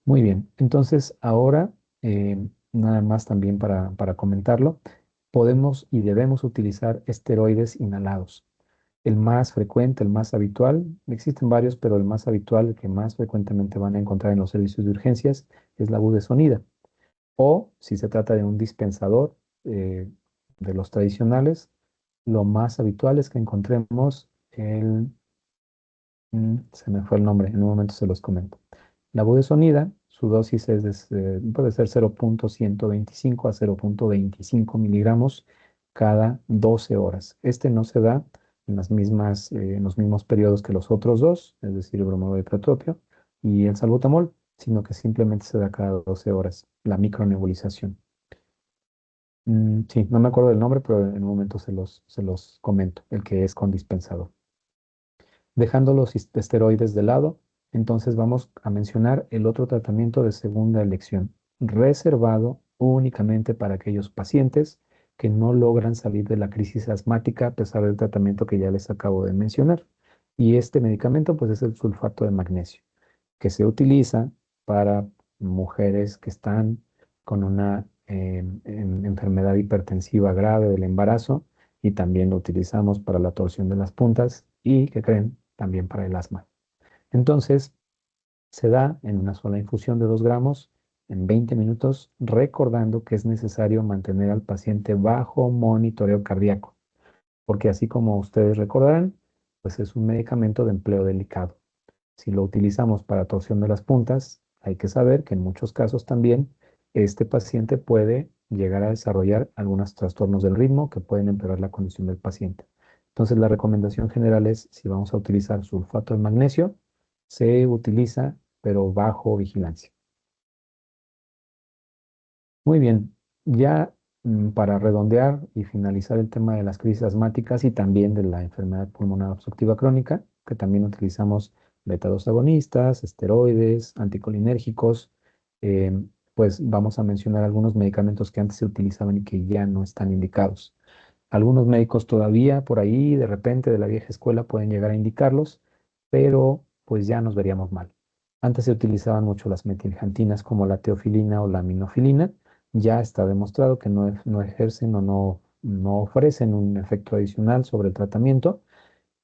Muy bien, entonces ahora, nada más también para comentarlo, podemos y debemos utilizar esteroides inhalados. El más frecuente, el más habitual, existen varios, pero el más habitual, el que más frecuentemente van a encontrar en los servicios de urgencias, es la budesonida. O si se trata de un dispensador de los tradicionales, lo más habitual es que encontremos se me fue el nombre, en un momento se los comento. La budesonida, su dosis puede ser 0.125 a 0.25 miligramos cada 12 horas. Este no se da en los mismos periodos que los otros dos, es decir, el bromuro de protropio y el salbutamol, sino que simplemente se da cada 12 horas, la micronebulización. Sí, no me acuerdo del nombre, pero en un momento se los comento, el que es con dispensador. Dejando los esteroides de lado, entonces vamos a mencionar el otro tratamiento de segunda elección, reservado únicamente para aquellos pacientes que no logran salir de la crisis asmática a pesar del tratamiento que ya les acabo de mencionar. Y este medicamento pues es el sulfato de magnesio, que se utiliza para mujeres que están con una enfermedad hipertensiva grave del embarazo y también lo utilizamos para la torsión de las puntas y, ¿qué creen? También para el asma. Entonces, se da en una sola infusión de 2 gramos en 20 minutos, recordando que es necesario mantener al paciente bajo monitoreo cardíaco, porque así como ustedes recordarán, pues es un medicamento de empleo delicado. Si lo utilizamos para torsión de las puntas, hay que saber que en muchos casos también este paciente puede llegar a desarrollar algunos trastornos del ritmo que pueden empeorar la condición del paciente. Entonces, la recomendación general es, si vamos a utilizar sulfato de magnesio, se utiliza, pero bajo vigilancia. Muy bien, ya para redondear y finalizar el tema de las crisis asmáticas y también de la enfermedad pulmonar obstructiva crónica, que también utilizamos beta-2 agonistas, esteroides, anticolinérgicos, eh, pues vamos a mencionar algunos medicamentos que antes se utilizaban y que ya no están indicados. Algunos médicos todavía por ahí, de repente, de la vieja escuela, pueden llegar a indicarlos, pero pues ya nos veríamos mal. Antes se utilizaban mucho las metiljantinas como la teofilina o la aminofilina. Ya está demostrado que no ejercen o no ofrecen un efecto adicional sobre el tratamiento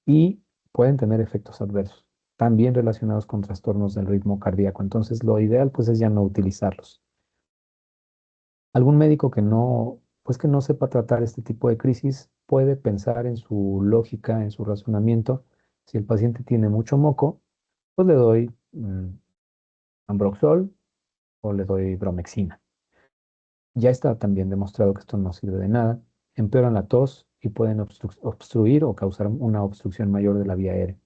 y pueden tener efectos adversos, también relacionados con trastornos del ritmo cardíaco. Entonces, lo ideal pues es ya no utilizarlos. Algún médico pues que no sepa tratar este tipo de crisis puede pensar en su lógica, en su razonamiento. Si el paciente tiene mucho moco, pues le doy Ambroxol o le doy Bromexina. Ya está también demostrado que esto no sirve de nada, empeoran la tos y pueden obstruir o causar una obstrucción mayor de la vía aérea.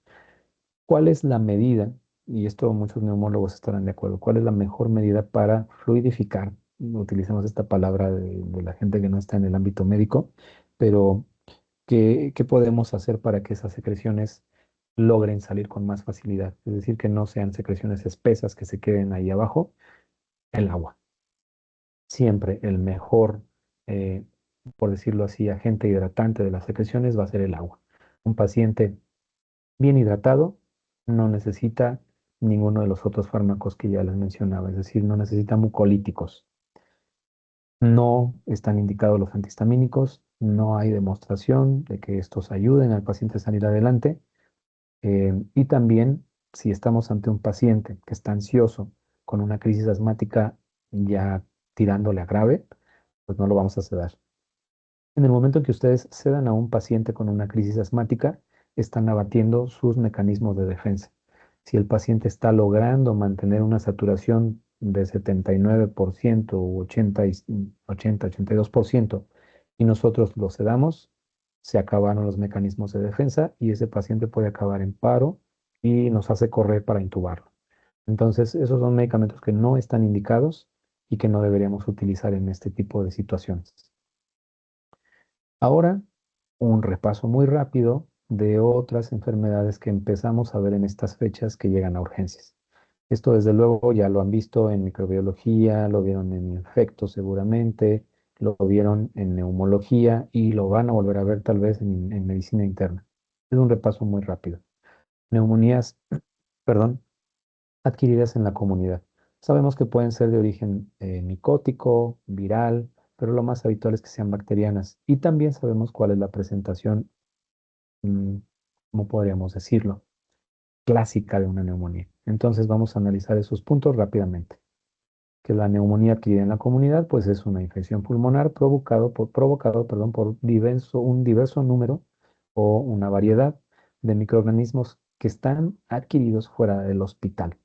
¿Cuál es la medida? Y esto muchos neumólogos estarán de acuerdo. ¿Cuál es la mejor medida para fluidificar? Utilizamos esta palabra de la gente que no está en el ámbito médico, pero ¿qué podemos hacer para que esas secreciones logren salir con más facilidad? Es decir, que no sean secreciones espesas que se queden ahí abajo. El agua. Siempre el mejor, eh, por decirlo así, agente hidratante de las secreciones va a ser el agua. Un paciente bien hidratado no necesita ninguno de los otros fármacos que ya les mencionaba, es decir, no necesita mucolíticos. No están indicados los antihistamínicos, no hay demostración de que estos ayuden al paciente a salir adelante. Y también, si estamos ante un paciente que está ansioso, con una crisis asmática ya tirándole a grave, pues no lo vamos a sedar. En el momento en que ustedes sedan a un paciente con una crisis asmática, están abatiendo sus mecanismos de defensa. Si el paciente está logrando mantener una saturación de 79% u 82% y nosotros lo sedamos, se acabaron los mecanismos de defensa y ese paciente puede acabar en paro y nos hace correr para intubarlo. Entonces, esos son medicamentos que no están indicados y que no deberíamos utilizar en este tipo de situaciones. Ahora, un repaso muy rápido de otras enfermedades que empezamos a ver en estas fechas que llegan a urgencias. Esto desde luego ya lo han visto en microbiología, lo vieron en infectos seguramente, lo vieron en neumología y lo van a volver a ver tal vez en medicina interna. Es un repaso muy rápido. Neumonías, perdón, adquiridas en la comunidad. Sabemos que pueden ser de origen micótico, viral, pero lo más habitual es que sean bacterianas. Y también sabemos cuál es la presentación, mm, ¿cómo podríamos decirlo? Clásica de una neumonía. Entonces vamos a analizar esos puntos rápidamente. Que la neumonía adquirida en la comunidad, pues es una infección pulmonar perdón, por un diverso número o una variedad de microorganismos que están adquiridos fuera del hospital.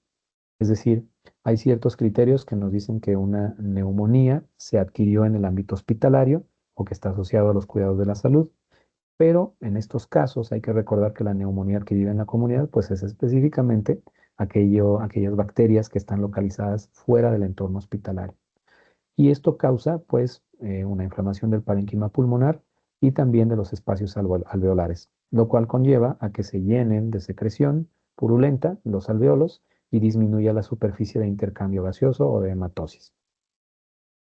Es decir, hay ciertos criterios que nos dicen que una neumonía se adquirió en el ámbito hospitalario o que está asociado a los cuidados de la salud, pero en estos casos hay que recordar que la neumonía adquirida en la comunidad pues es específicamente aquellas bacterias que están localizadas fuera del entorno hospitalario. Y esto causa pues una inflamación del parénquima pulmonar y también de los espacios alveolares, lo cual conlleva a que se llenen de secreción purulenta los alveolos y disminuya la superficie de intercambio gaseoso o de hematosis.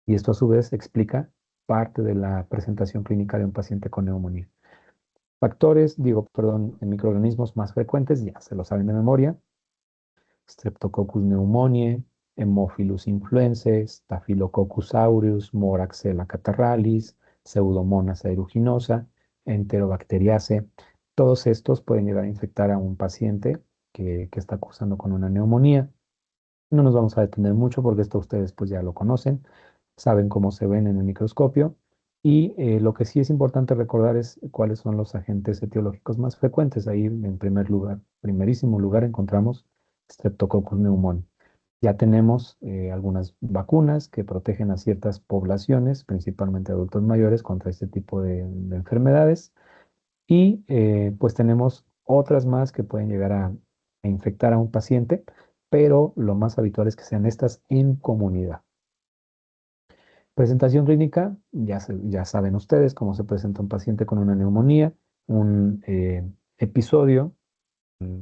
Y esto a su vez explica parte de la presentación clínica de un paciente con neumonía. Microorganismos más frecuentes, ya se lo saben de memoria: Streptococcus pneumoniae, Haemophilus influenzae, Staphylococcus aureus, Moraxella catarrhalis, Pseudomonas aeruginosa, Enterobacteriaceae. Todos estos pueden llegar a infectar a un paciente que está cursando con una neumonía. No nos vamos a detener mucho porque esto ustedes pues ya lo conocen, saben cómo se ven en el microscopio y lo que sí es importante recordar es cuáles son los agentes etiológicos más frecuentes. Ahí en primerísimo lugar encontramos Streptococcus pneumoniae. Ya tenemos algunas vacunas que protegen a ciertas poblaciones, principalmente adultos mayores, contra este tipo de enfermedades y pues tenemos otras más que pueden llegar a infectar a un paciente, pero lo más habitual es que sean estas en comunidad. Presentación clínica, ya saben ustedes cómo se presenta un paciente con una neumonía, un episodio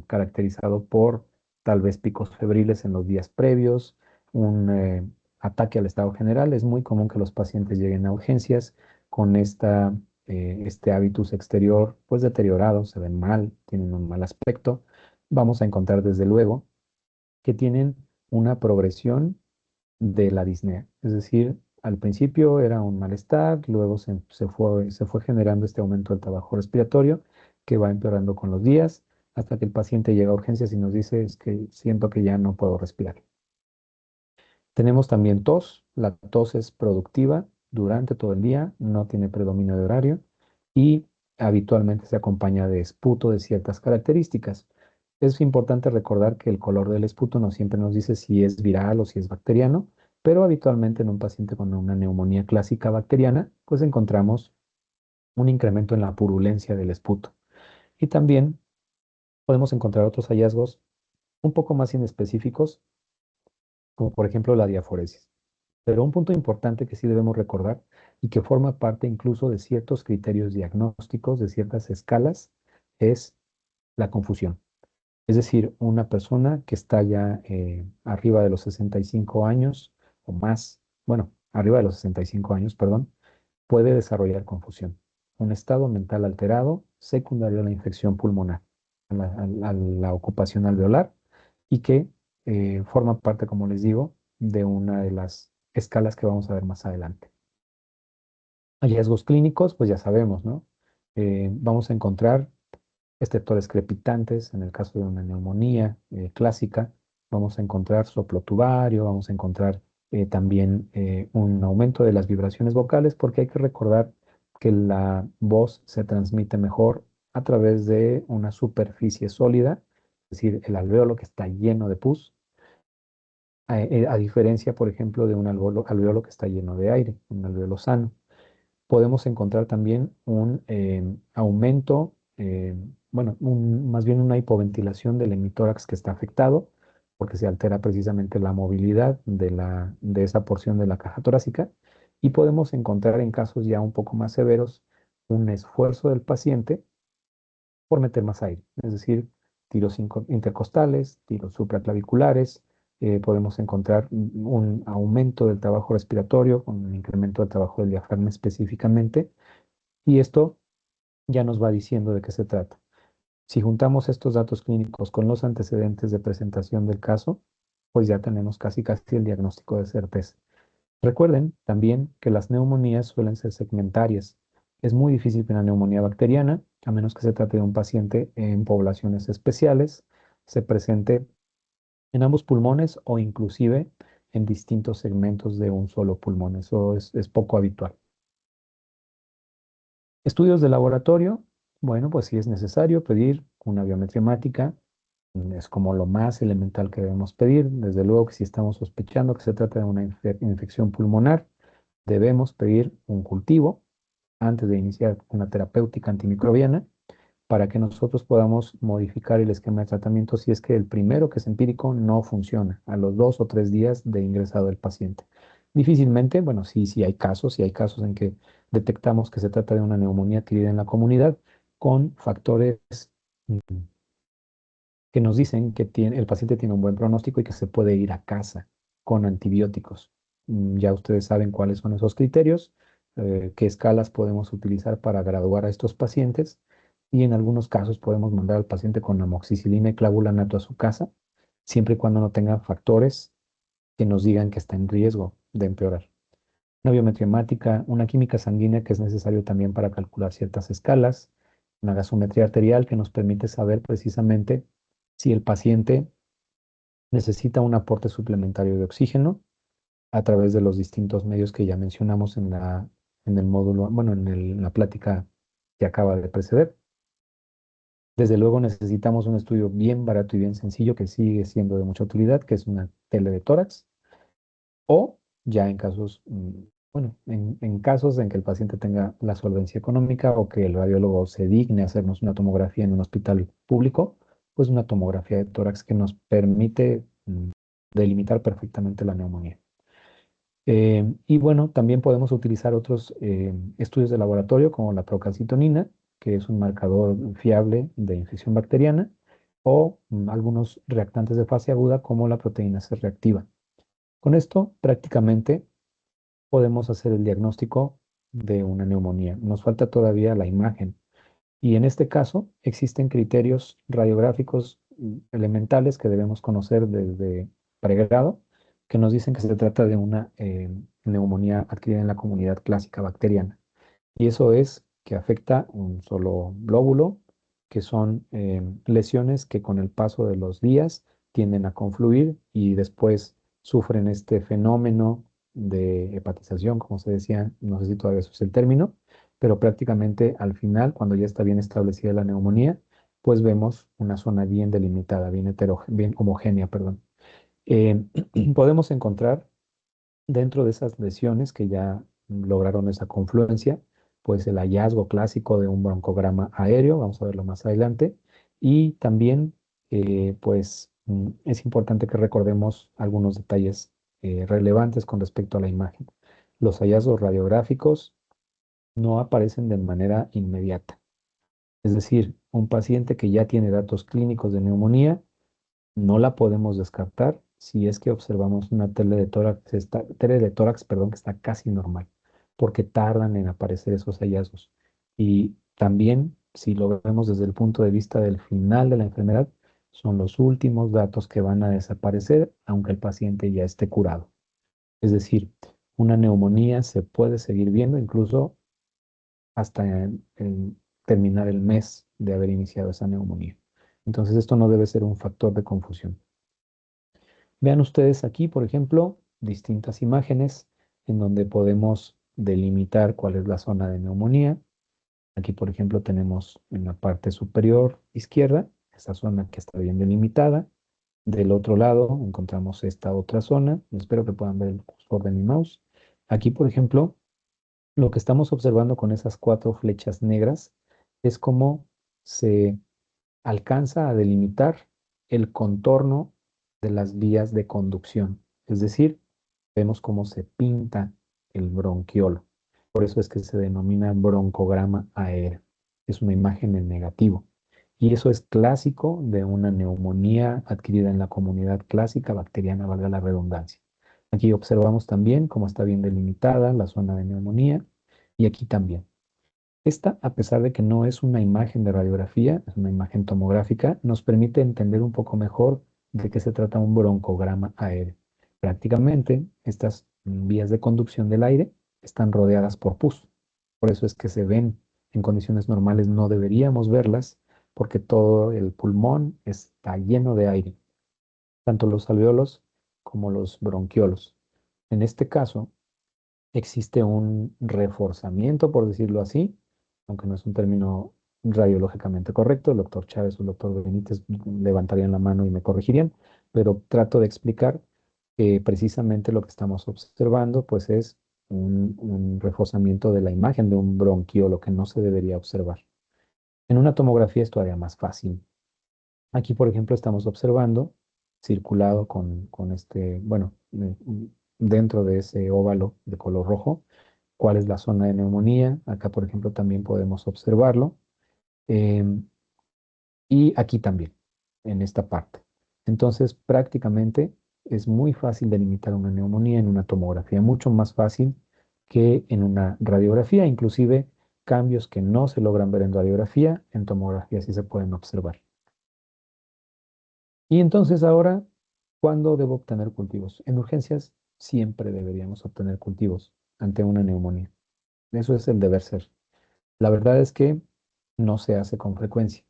caracterizado por tal vez picos febriles en los días previos, un ataque al estado general. Es muy común que los pacientes lleguen a urgencias con este hábitus exterior pues deteriorado, se ven mal, tienen un mal aspecto. Vamos a encontrar desde luego que tienen una progresión de la disnea. Es decir, al principio era un malestar, luego se fue generando este aumento del trabajo respiratorio que va empeorando con los días hasta que el paciente llega a urgencias y nos dice es que siento que ya no puedo respirar. Tenemos también tos. La tos es productiva durante todo el día, no tiene predominio de horario y habitualmente se acompaña de esputo de ciertas características. Es importante recordar que el color del esputo no siempre nos dice si es viral o si es bacteriano, pero habitualmente en un paciente con una neumonía clásica bacteriana, pues encontramos un incremento en la purulencia del esputo. Y también podemos encontrar otros hallazgos un poco más inespecíficos, como por ejemplo la diaforesis. Pero un punto importante que sí debemos recordar y que forma parte incluso de ciertos criterios diagnósticos, de ciertas escalas, es la confusión. Es decir, una persona que está ya arriba de los 65 años o más, bueno, arriba de los 65 años, perdón, puede desarrollar confusión. Un estado mental alterado secundario a la infección pulmonar, a la ocupación alveolar y que forma parte, como les digo, de una de las escalas que vamos a ver más adelante. Hallazgos clínicos, pues ya sabemos, ¿no? Vamos a encontrar estertores crepitantes en el caso de una neumonía clásica. Vamos a encontrar soplo tubario, vamos a encontrar también un aumento de las vibraciones vocales, porque hay que recordar que la voz se transmite mejor a través de una superficie sólida, es decir, el alvéolo que está lleno de pus, a diferencia, por ejemplo, de un alvéolo que está lleno de aire, un alvéolo sano. Podemos encontrar también un aumento, bueno, más bien una hipoventilación del hemitórax que está afectado, porque se altera precisamente la movilidad de esa porción de la caja torácica. Y podemos encontrar en casos ya un poco más severos un esfuerzo del paciente por meter más aire, es decir, tiros intercostales, tiros supraclaviculares. Podemos encontrar un aumento del trabajo respiratorio, con un incremento del trabajo del diafragma específicamente, y esto ya nos va diciendo de qué se trata. Si juntamos estos datos clínicos con los antecedentes de presentación del caso, pues ya tenemos casi el diagnóstico de certeza. Recuerden también que las neumonías suelen ser segmentarias. Es muy difícil que una neumonía bacteriana, a menos que se trate de un paciente en poblaciones especiales, se presente en ambos pulmones o inclusive en distintos segmentos de un solo pulmón. Eso es poco habitual. Estudios de laboratorio, bueno, pues si es necesario pedir una biometría hemática, es como lo más elemental que debemos pedir. Desde luego que si estamos sospechando que se trata de una infección pulmonar, debemos pedir un cultivo antes de iniciar una terapéutica antimicrobiana para que nosotros podamos modificar el esquema de tratamiento si es que el primero, que es empírico, no funciona a los 2 o 3 días de ingresado el paciente. Difícilmente, bueno, sí hay casos en que detectamos que se trata de una neumonía adquirida en la comunidad con factores mm, que nos dicen que el paciente tiene un buen pronóstico y que se puede ir a casa con antibióticos. Ya ustedes saben cuáles son esos criterios, qué escalas podemos utilizar para graduar a estos pacientes, y en algunos casos podemos mandar al paciente con amoxicilina y clavulanato a su casa, siempre y cuando no tenga factores que nos digan que está en riesgo de empeorar. Una biometría hemática, una química sanguínea que es necesario también para calcular ciertas escalas, una gasometría arterial que nos permite saber precisamente si el paciente necesita un aporte suplementario de oxígeno a través de los distintos medios que ya mencionamos en el módulo, bueno, en la plática que acaba de preceder. Desde luego necesitamos un estudio bien barato y bien sencillo que sigue siendo de mucha utilidad, que es una tele de tórax, o ya en casos, bueno, en casos en que el paciente tenga la solvencia económica o que el radiólogo se digne a hacernos una tomografía en un hospital público, pues una tomografía de tórax que nos permite delimitar perfectamente la neumonía. Y bueno, también podemos utilizar otros estudios de laboratorio como la procalcitonina, que es un marcador fiable de infección bacteriana, o algunos reactantes de fase aguda como la proteína C reactiva. Con esto prácticamente podemos hacer el diagnóstico de una neumonía. Nos falta todavía la imagen. Y en este caso existen criterios radiográficos elementales que debemos conocer desde pregrado, que nos dicen que se trata de una neumonía adquirida en la comunidad clásica bacteriana. Y eso es que afecta un solo glóbulo, que son lesiones que con el paso de los días tienden a confluir y después sufren este fenómeno de hepatización, como se decía, no sé si todavía eso es el término, pero prácticamente al final, cuando ya está bien establecida la neumonía, pues vemos una zona bien delimitada, bien homogénea, perdón. Eh, Podemos encontrar dentro de esas lesiones que ya lograron esa confluencia, pues el hallazgo clásico de un broncograma aéreo, vamos a verlo más adelante, y también pues es importante que recordemos algunos detalles relevantes con respecto a la imagen. Los hallazgos radiográficos no aparecen de manera inmediata. Es decir, un paciente que ya tiene datos clínicos de neumonía, no la podemos descartar si es que observamos una tele de tórax, perdón, que está casi normal, porque tardan en aparecer esos hallazgos. Y también, si lo vemos desde el punto de vista del final de la enfermedad, Son los últimos datos que van a desaparecer aunque el paciente ya esté curado. Es decir, una neumonía se puede seguir viendo incluso hasta terminar el mes de haber iniciado esa neumonía. Entonces esto no debe ser un factor de confusión. Vean ustedes aquí, por ejemplo, distintas imágenes en donde podemos delimitar cuál es la zona de neumonía. Aquí, por ejemplo, tenemos en la parte superior izquierda, esta zona que está bien delimitada. Del otro lado encontramos esta otra zona. Espero que puedan ver el cursor de mi mouse. Aquí, por ejemplo, lo que estamos observando con esas cuatro flechas negras es cómo se alcanza a delimitar el contorno de las vías de conducción. Es decir, vemos cómo se pinta el bronquiolo. Por eso es que se denomina broncograma aéreo. Es una imagen en negativo. Y eso es clásico de una neumonía adquirida en la comunidad clásica bacteriana, valga la redundancia. Aquí observamos también cómo está bien delimitada la zona de neumonía y aquí también. Esta, a pesar de que no es una imagen de radiografía, es una imagen tomográfica, nos permite entender un poco mejor de qué se trata un broncograma aéreo. Prácticamente, estas vías de conducción del aire están rodeadas por pus. Por eso es que se ven en condiciones normales, no deberíamos verlas, porque todo el pulmón está lleno de aire, tanto los alveolos como los bronquiolos. En este caso, existe un reforzamiento, por decirlo así, aunque no es un término radiológicamente correcto. El doctor Chávez o el doctor Benítez levantarían la mano y me corregirían, pero trato de explicar que precisamente lo que estamos observando pues es un reforzamiento de la imagen de un bronquiolo que no se debería observar. En una tomografía es todavía más fácil. Aquí, por ejemplo, estamos observando circulado con este, bueno, dentro de ese óvalo de color rojo, cuál es la zona de neumonía. Acá, por ejemplo, también podemos observarlo. em, y aquí también, en esta parte. Entonces, prácticamente es muy fácil delimitar una neumonía en una tomografía, mucho más fácil que en una radiografía. Inclusive, cambios que no se logran ver en radiografía, en tomografía sí se pueden observar. Y entonces ahora, ¿cuándo debo obtener cultivos? En urgencias siempre deberíamos obtener cultivos ante una neumonía. Eso es el deber ser. La verdad es que no se hace con frecuencia,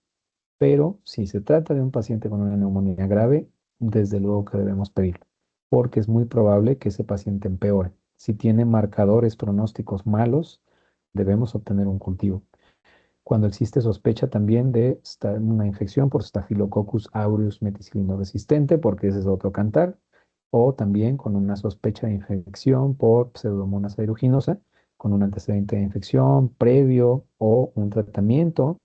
pero si se trata de un paciente con una neumonía grave, desde luego que debemos pedirlo, porque es muy probable que ese paciente empeore. Si tiene marcadores pronósticos malos, debemos obtener un cultivo. Cuando existe sospecha también de una infección por Staphylococcus aureus meticilino resistente, porque ese es otro cantar, o también con una sospecha de infección por Pseudomonas aeruginosa, con un antecedente de infección previo o un tratamiento,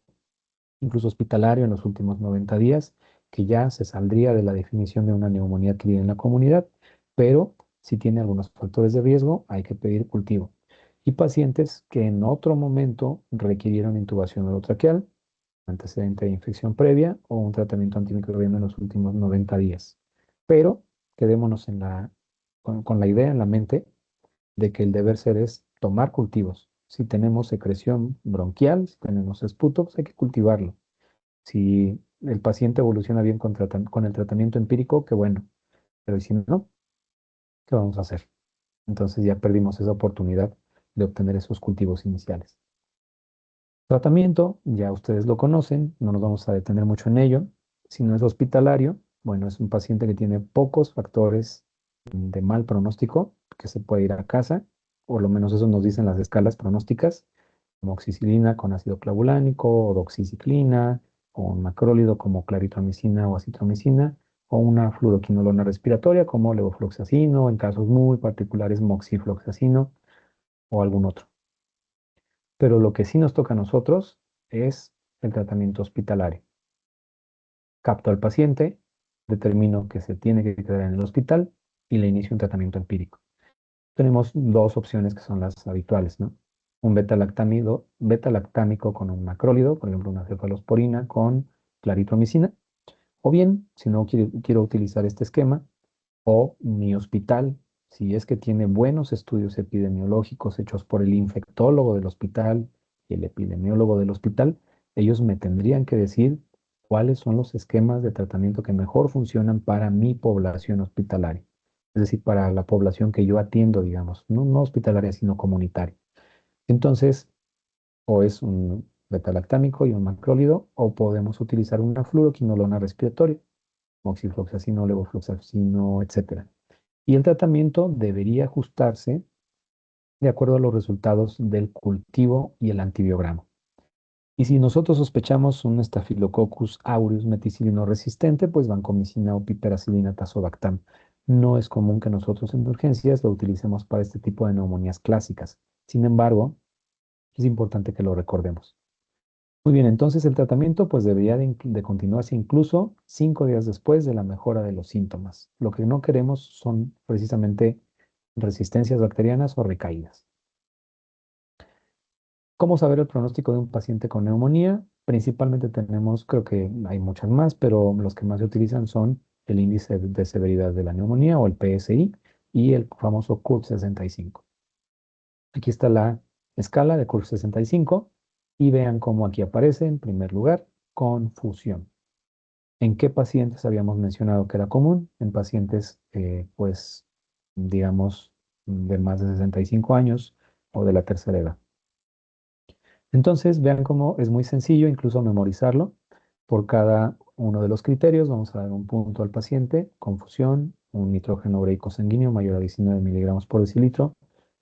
incluso hospitalario en los últimos 90 días, que ya se saldría de la definición de una neumonía adquirida en la comunidad, pero si tiene algunos factores de riesgo, hay que pedir cultivo y pacientes que en otro momento requirieron intubación orotraqueal, antecedente de infección previa o un tratamiento antimicrobiano en los últimos 90 días. Pero quedémonos con la idea en la mente de que el deber ser es tomar cultivos. Si tenemos secreción bronquial, si tenemos esputo, pues hay que cultivarlo. Si el paciente evoluciona bien con el tratamiento empírico, qué bueno. Pero si no, ¿qué vamos a hacer? Entonces ya perdimos esa oportunidad de obtener esos cultivos iniciales. Tratamiento, ya ustedes lo conocen, no nos vamos a detener mucho en ello. Si no es hospitalario, bueno, es un paciente que tiene pocos factores de mal pronóstico, que se puede ir a casa, o lo menos eso nos dicen las escalas pronósticas, amoxicilina con ácido clavulánico, o doxiciclina, o un macrólido como claritromicina o acitromicina, o una fluoroquinolona respiratoria como levofloxacino, en casos muy particulares moxifloxacino o algún otro. Pero lo que sí nos toca a nosotros es el tratamiento hospitalario. Capto al paciente, determino que se tiene que quedar en el hospital y le inicio un tratamiento empírico. Tenemos dos opciones que son las habituales, ¿no? Un beta-lactámico con un macrólido, por ejemplo, una cefalosporina con claritromicina, o bien, si no quiero utilizar este esquema, o mi hospital, si es que tiene buenos estudios epidemiológicos hechos por el infectólogo del hospital y el epidemiólogo del hospital, ellos me tendrían que decir cuáles son los esquemas de tratamiento que mejor funcionan para mi población hospitalaria. Es decir, para la población que yo atiendo, digamos, no hospitalaria, sino comunitaria. Entonces, o es un betalactámico y un macrólido, o podemos utilizar una fluoroquinolona respiratoria, moxifloxacino, levofloxacino, etcétera. Y el tratamiento debería ajustarse de acuerdo a los resultados del cultivo y el antibiograma. Y si nosotros sospechamos un Staphylococcus aureus meticilino resistente, pues vancomicina o piperacilina tazobactam. No es común que nosotros en urgencias lo utilicemos para este tipo de neumonías clásicas. Sin embargo, es importante que lo recordemos. Muy bien, entonces el tratamiento pues debería de continuarse incluso 5 días después de la mejora de los síntomas. Lo que no queremos son precisamente resistencias bacterianas o recaídas. ¿Cómo saber el pronóstico de un paciente con neumonía? Principalmente tenemos, creo que hay muchas más, pero los que más se utilizan son el índice de severidad de la neumonía o el PSI y el famoso CURB-65. Aquí está la escala de CURB-65 y vean cómo aquí aparece en primer lugar confusión. ¿En qué pacientes habíamos mencionado que era común? En pacientes, pues, digamos, de más de 65 años o de la tercera edad. Entonces, vean cómo es muy sencillo incluso memorizarlo. Por cada uno de los criterios vamos a dar un punto al paciente, confusión, un nitrógeno ureico sanguíneo mayor a 19 miligramos por decilitro,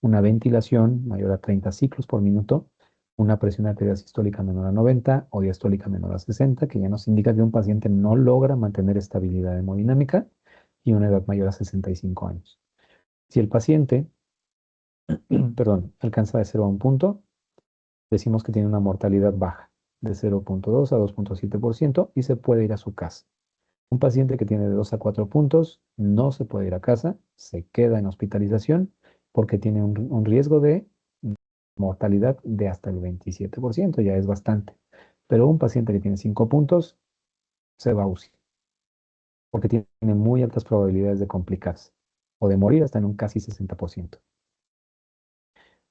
una ventilación mayor a 30 ciclos por minuto, una presión arterial sistólica menor a 90 o diastólica menor a 60, que ya nos indica que un paciente no logra mantener estabilidad hemodinámica, y una edad mayor a 65 años. Si el paciente, perdón, alcanza de 0 a un punto, decimos que tiene una mortalidad baja, de 0,2 a 2,7% y se puede ir a su casa. Un paciente que tiene de 2 a 4 puntos no se puede ir a casa, se queda en hospitalización porque tiene un riesgo de mortalidad de hasta el 27%, ya es bastante. Pero un paciente que tiene 5 puntos se va a UCI porque tiene muy altas probabilidades de complicarse o de morir hasta en un casi 60%.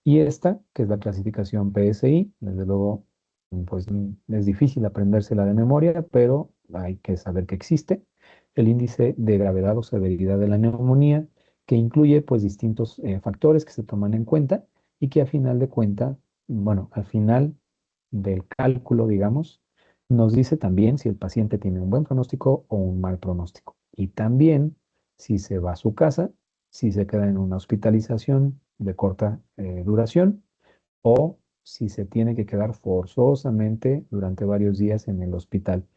Y esta, que es la clasificación PSI, desde luego, pues es difícil aprendérsela de memoria, pero hay que saber que existe. El índice de gravedad o severidad de la neumonía, que incluye pues distintos factores que se toman en cuenta y que a final de cuentas, bueno, al final del cálculo, digamos, nos dice también si el paciente tiene un buen pronóstico o un mal pronóstico. Y también si se va a su casa, si se queda en una hospitalización de corta duración o si se tiene que quedar forzosamente durante varios días en el hospital.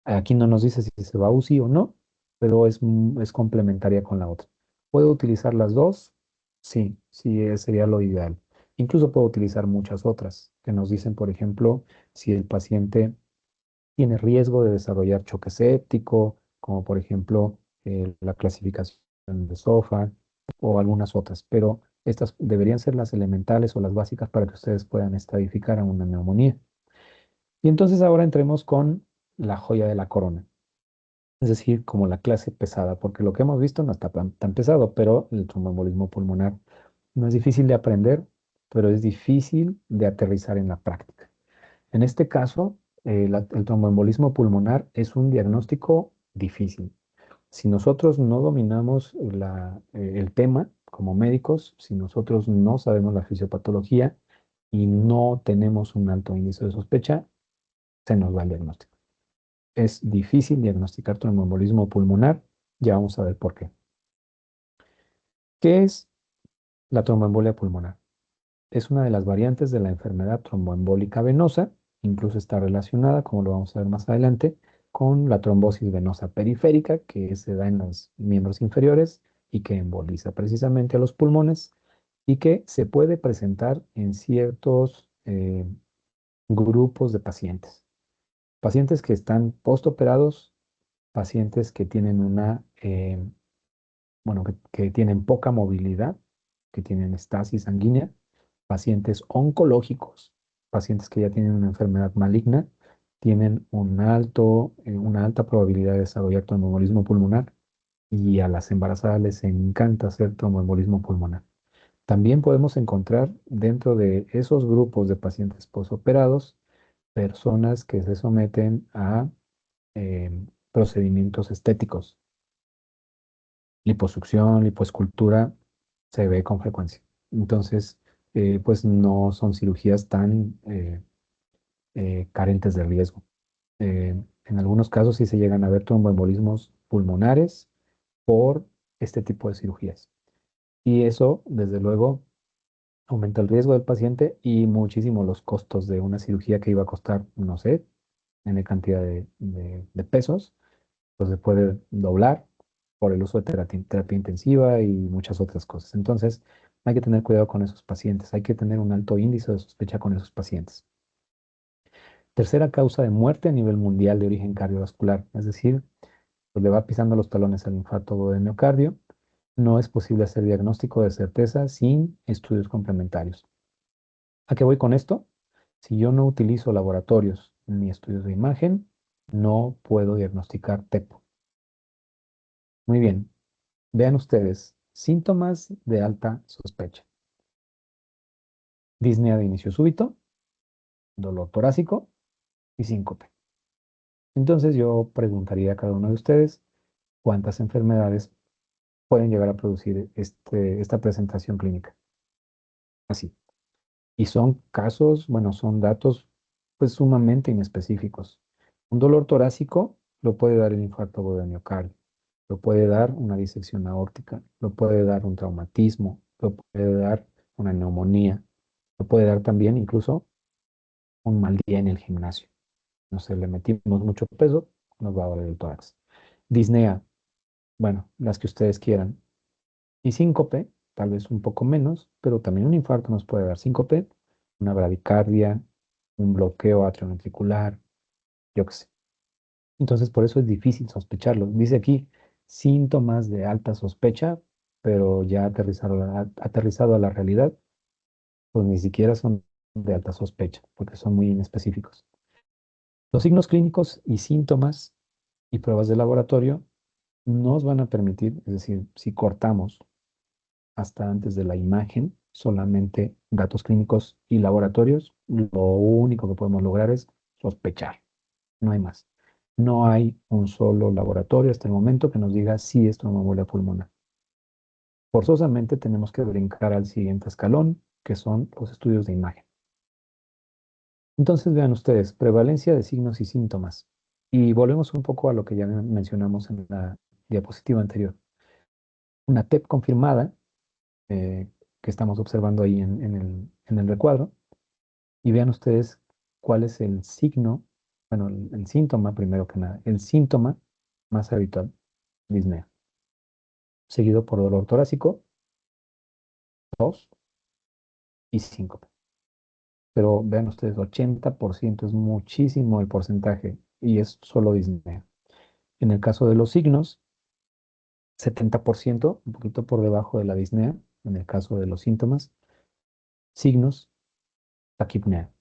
Aquí no nos dice si se va a UCI o no, pero es complementaria con la otra. ¿Puedo utilizar las dos? Sí, sí, sería lo ideal. Incluso puedo utilizar muchas otras que nos dicen, por ejemplo, si el paciente tiene riesgo de desarrollar choque séptico, como por ejemplo la clasificación de SOFA o algunas otras, pero estas deberían ser las elementales o las básicas para que ustedes puedan estadificar a una neumonía. Y entonces ahora entremos con la joya de la corona, es decir, como la clase pesada, porque lo que hemos visto no está tan pesado, pero el tromboembolismo pulmonar no es difícil de aprender, pero es difícil de aterrizar en la práctica. En este caso, el tromboembolismo pulmonar es un diagnóstico difícil. Si nosotros no dominamos el tema como médicos, si nosotros no sabemos la fisiopatología y no tenemos un alto índice de sospecha, se nos va el diagnóstico. Es difícil diagnosticar tromboembolismo pulmonar, ya vamos a ver por qué. ¿Qué es la tromboembolia pulmonar? Es una de las variantes de la enfermedad tromboembólica venosa, incluso está relacionada, como lo vamos a ver más adelante, con la trombosis venosa periférica, que se da en los miembros inferiores y que emboliza precisamente a los pulmones y que se puede presentar en ciertos grupos de pacientes. Pacientes que están postoperados, pacientes que tienen bueno, que tienen poca movilidad, que tienen estasis sanguínea, pacientes oncológicos, pacientes que ya tienen una enfermedad maligna, tienen una alta probabilidad de desarrollar tromboembolismo pulmonar y a las embarazadas les encanta hacer tromboembolismo pulmonar. También podemos encontrar dentro de esos grupos de pacientes posoperados personas que se someten a procedimientos estéticos. Liposucción, lipoescultura, se ve con frecuencia. Entonces, pues no son cirugías tan carentes de riesgo. En algunos casos sí se llegan a ver tromboembolismos pulmonares por este tipo de cirugías. Y eso, desde luego, aumenta el riesgo del paciente y muchísimo los costos de una cirugía que iba a costar, no sé, en cantidad de pesos, pues se puede doblar por el uso de terapia intensiva y muchas otras cosas. Entonces, hay que tener cuidado con esos pacientes, hay que tener un alto índice de sospecha con esos pacientes. Tercera causa de muerte a nivel mundial de origen cardiovascular, es decir, pues le va pisando los talones al infarto de miocardio. No es posible hacer diagnóstico de certeza sin estudios complementarios. ¿A qué voy con esto? Si yo no utilizo laboratorios ni estudios de imagen, no puedo diagnosticar TEPO. Muy bien, vean ustedes, síntomas de alta sospecha. Disnea de inicio súbito, dolor torácico y síncope. Entonces yo preguntaría a cada uno de ustedes cuántas enfermedades pueden llegar a producir esta presentación clínica. Así. Y son casos, bueno, son datos pues sumamente inespecíficos. Un dolor torácico lo puede dar el infarto agudo de miocardio, lo puede dar una disección aórtica, lo puede dar un traumatismo, lo puede dar una neumonía, lo puede dar también incluso un mal día en el gimnasio. No sé, le metimos mucho peso, nos va a doler el tórax. Disnea, bueno, las que ustedes quieran. Y síncope, tal vez un poco menos, pero también un infarto nos puede dar síncope, una bradicardia, un bloqueo atrioventricular, yo qué sé. Entonces, por eso es difícil sospecharlo. Dice aquí síntomas de alta sospecha, pero ya aterrizado a la realidad, pues ni siquiera son de alta sospecha, porque son muy inespecíficos. Los signos clínicos y síntomas y pruebas de laboratorio nos van a permitir, es decir, si cortamos hasta antes de la imagen, solamente datos clínicos y laboratorios, lo único que podemos lograr es sospechar, no hay más. No hay un solo laboratorio hasta el momento que nos diga si es tromboembolia pulmonar. Forzosamente tenemos que brincar al siguiente escalón, que son los estudios de imagen. Entonces vean ustedes, prevalencia de signos y síntomas. Y volvemos un poco a lo que ya mencionamos en la diapositiva anterior. Una TEP confirmada eh, que estamos observando ahí en el recuadro. Y vean ustedes cuál es el signo, bueno, el síntoma primero que nada, el síntoma más habitual, disnea, seguido por dolor torácico, tos y síncope. Pero vean ustedes, 80% es muchísimo el porcentaje y es solo disnea. En el caso de los signos, 70%, un poquito por debajo de la disnea, en el caso de los síntomas, signos, taquipnea,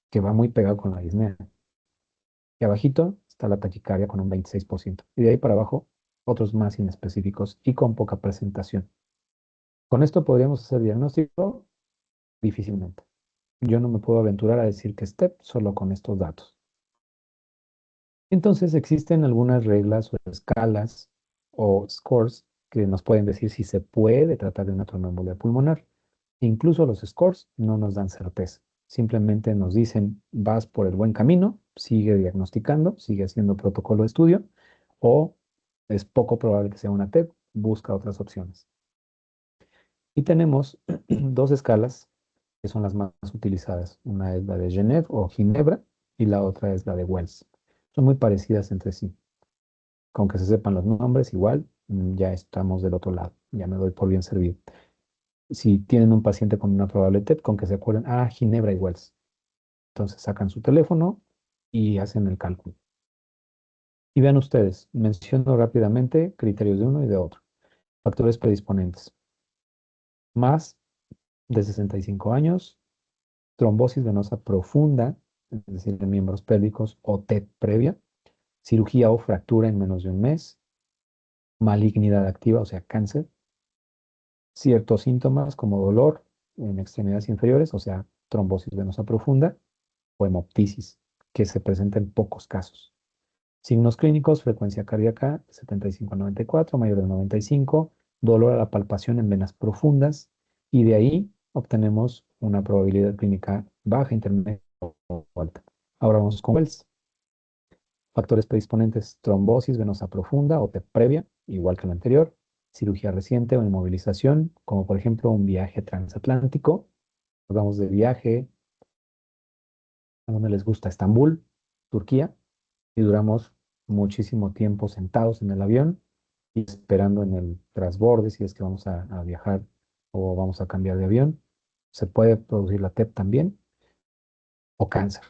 que va muy pegado con la disnea. Y abajito está la taquicardia con un 26%. Y de ahí para abajo, otros más inespecíficos y con poca presentación. ¿Con esto podríamos hacer diagnóstico? Difícilmente. Yo no me puedo aventurar a decir que STEP solo con estos datos. Entonces existen algunas reglas o escalas o scores que nos pueden decir si se puede tratar de una tromboembolia pulmonar. Incluso los scores no nos dan certeza. Simplemente nos dicen, vas por el buen camino, sigue diagnosticando, sigue haciendo protocolo de estudio, o es poco probable que sea una TEP, busca otras opciones. Y tenemos dos escalas que son las más utilizadas. Una es la de Genève o Ginebra y la otra es la de Wells. Son muy parecidas entre sí. Con que se sepan los nombres, igual, ya estamos del otro lado. Ya me doy por bien servido. Si tienen un paciente con una probable TEP, con que se acuerden, Ginebra y Wells. Entonces sacan su teléfono y hacen el cálculo. Y vean ustedes, menciono rápidamente criterios de uno y de otro. Factores predisponentes. Más de 65 años, trombosis venosa profunda, es decir, de miembros pélvicos o TEP previa, cirugía o fractura en menos de un mes, malignidad activa, o sea, cáncer, ciertos síntomas como dolor en extremidades inferiores, o sea, trombosis venosa profunda o hemoptisis, que se presenta en pocos casos. Signos clínicos, frecuencia cardíaca 75 a 94, mayor de 95, dolor a la palpación en venas profundas, y de ahí obtenemos una probabilidad clínica baja, intermedia o alta. Ahora vamos con Wells. Factores predisponentes, trombosis venosa profunda o TEP previa, igual que la anterior, cirugía reciente o inmovilización, como por ejemplo un viaje transatlántico. Nos vamos de viaje a donde les gusta, Estambul, Turquía, y duramos muchísimo tiempo sentados en el avión y esperando en el transborde si es que vamos a viajar o vamos a cambiar de avión. Se puede producir la TEP también o cáncer.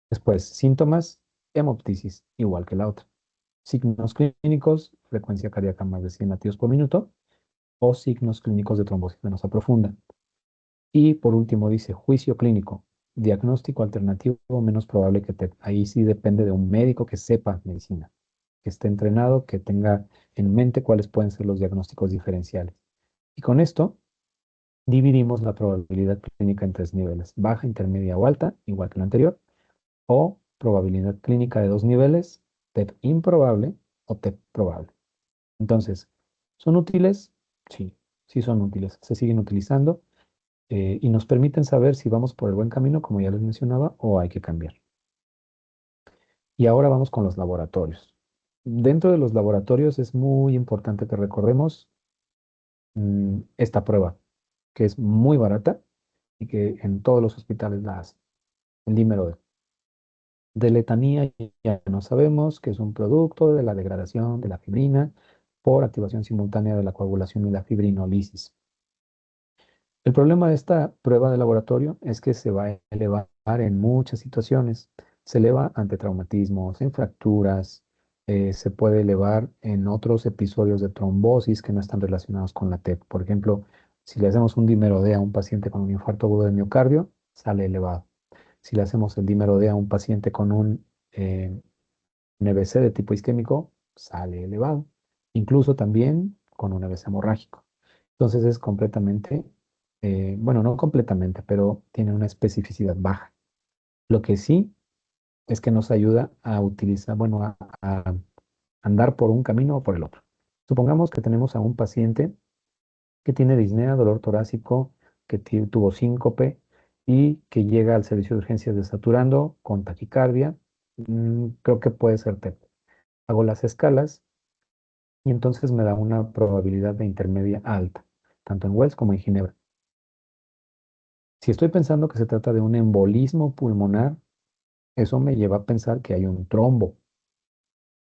Después, síntomas, hemoptisis, igual que la otra. Signos clínicos, frecuencia cardíaca más de 100 latidos por minuto o signos clínicos de trombosis venosa profunda. Y por último dice juicio clínico, diagnóstico alternativo menos probable que TEP. Ahí sí depende de un médico que sepa medicina, que esté entrenado, que tenga en mente cuáles pueden ser los diagnósticos diferenciales. Y con esto dividimos la probabilidad clínica en tres niveles, baja, intermedia o alta, igual que la anterior, o probabilidad clínica de dos niveles, TEP improbable o TEP probable. Entonces, ¿son útiles? Sí, sí son útiles. Se siguen utilizando y nos permiten saber si vamos por el buen camino, como ya les mencionaba, o hay que cambiar. Y ahora vamos con los laboratorios. Dentro de los laboratorios es muy importante que recordemos esta prueba, que es muy barata y que en todos los hospitales la hacen. El dímero de letanía ya no sabemos que es un producto de la degradación de la fibrina por activación simultánea de la coagulación y la fibrinolisis. El problema de esta prueba de laboratorio es que se va a elevar en muchas situaciones. Se eleva ante traumatismos, en fracturas, se puede elevar en otros episodios de trombosis que no están relacionados con la TEP. Por ejemplo, si le hacemos un dímero D a un paciente con un infarto agudo de miocardio, sale elevado. Si le hacemos el dímero D a un paciente con un EBC de tipo isquémico, sale elevado. Incluso también con un EBC hemorrágico. Entonces es completamente, bueno, no completamente, pero tiene una especificidad baja. Lo que sí es que nos ayuda a utilizar, bueno, a andar por un camino o por el otro. Supongamos que tenemos a un paciente que tiene disnea, dolor torácico, que tuvo síncope y que llega al servicio de urgencias desaturando con taquicardia. Creo que puede ser TEP. Hago las escalas y entonces me da una probabilidad de intermedia alta, tanto en Wells como en Ginebra. Si estoy pensando que se trata de un embolismo pulmonar, eso me lleva a pensar que hay un trombo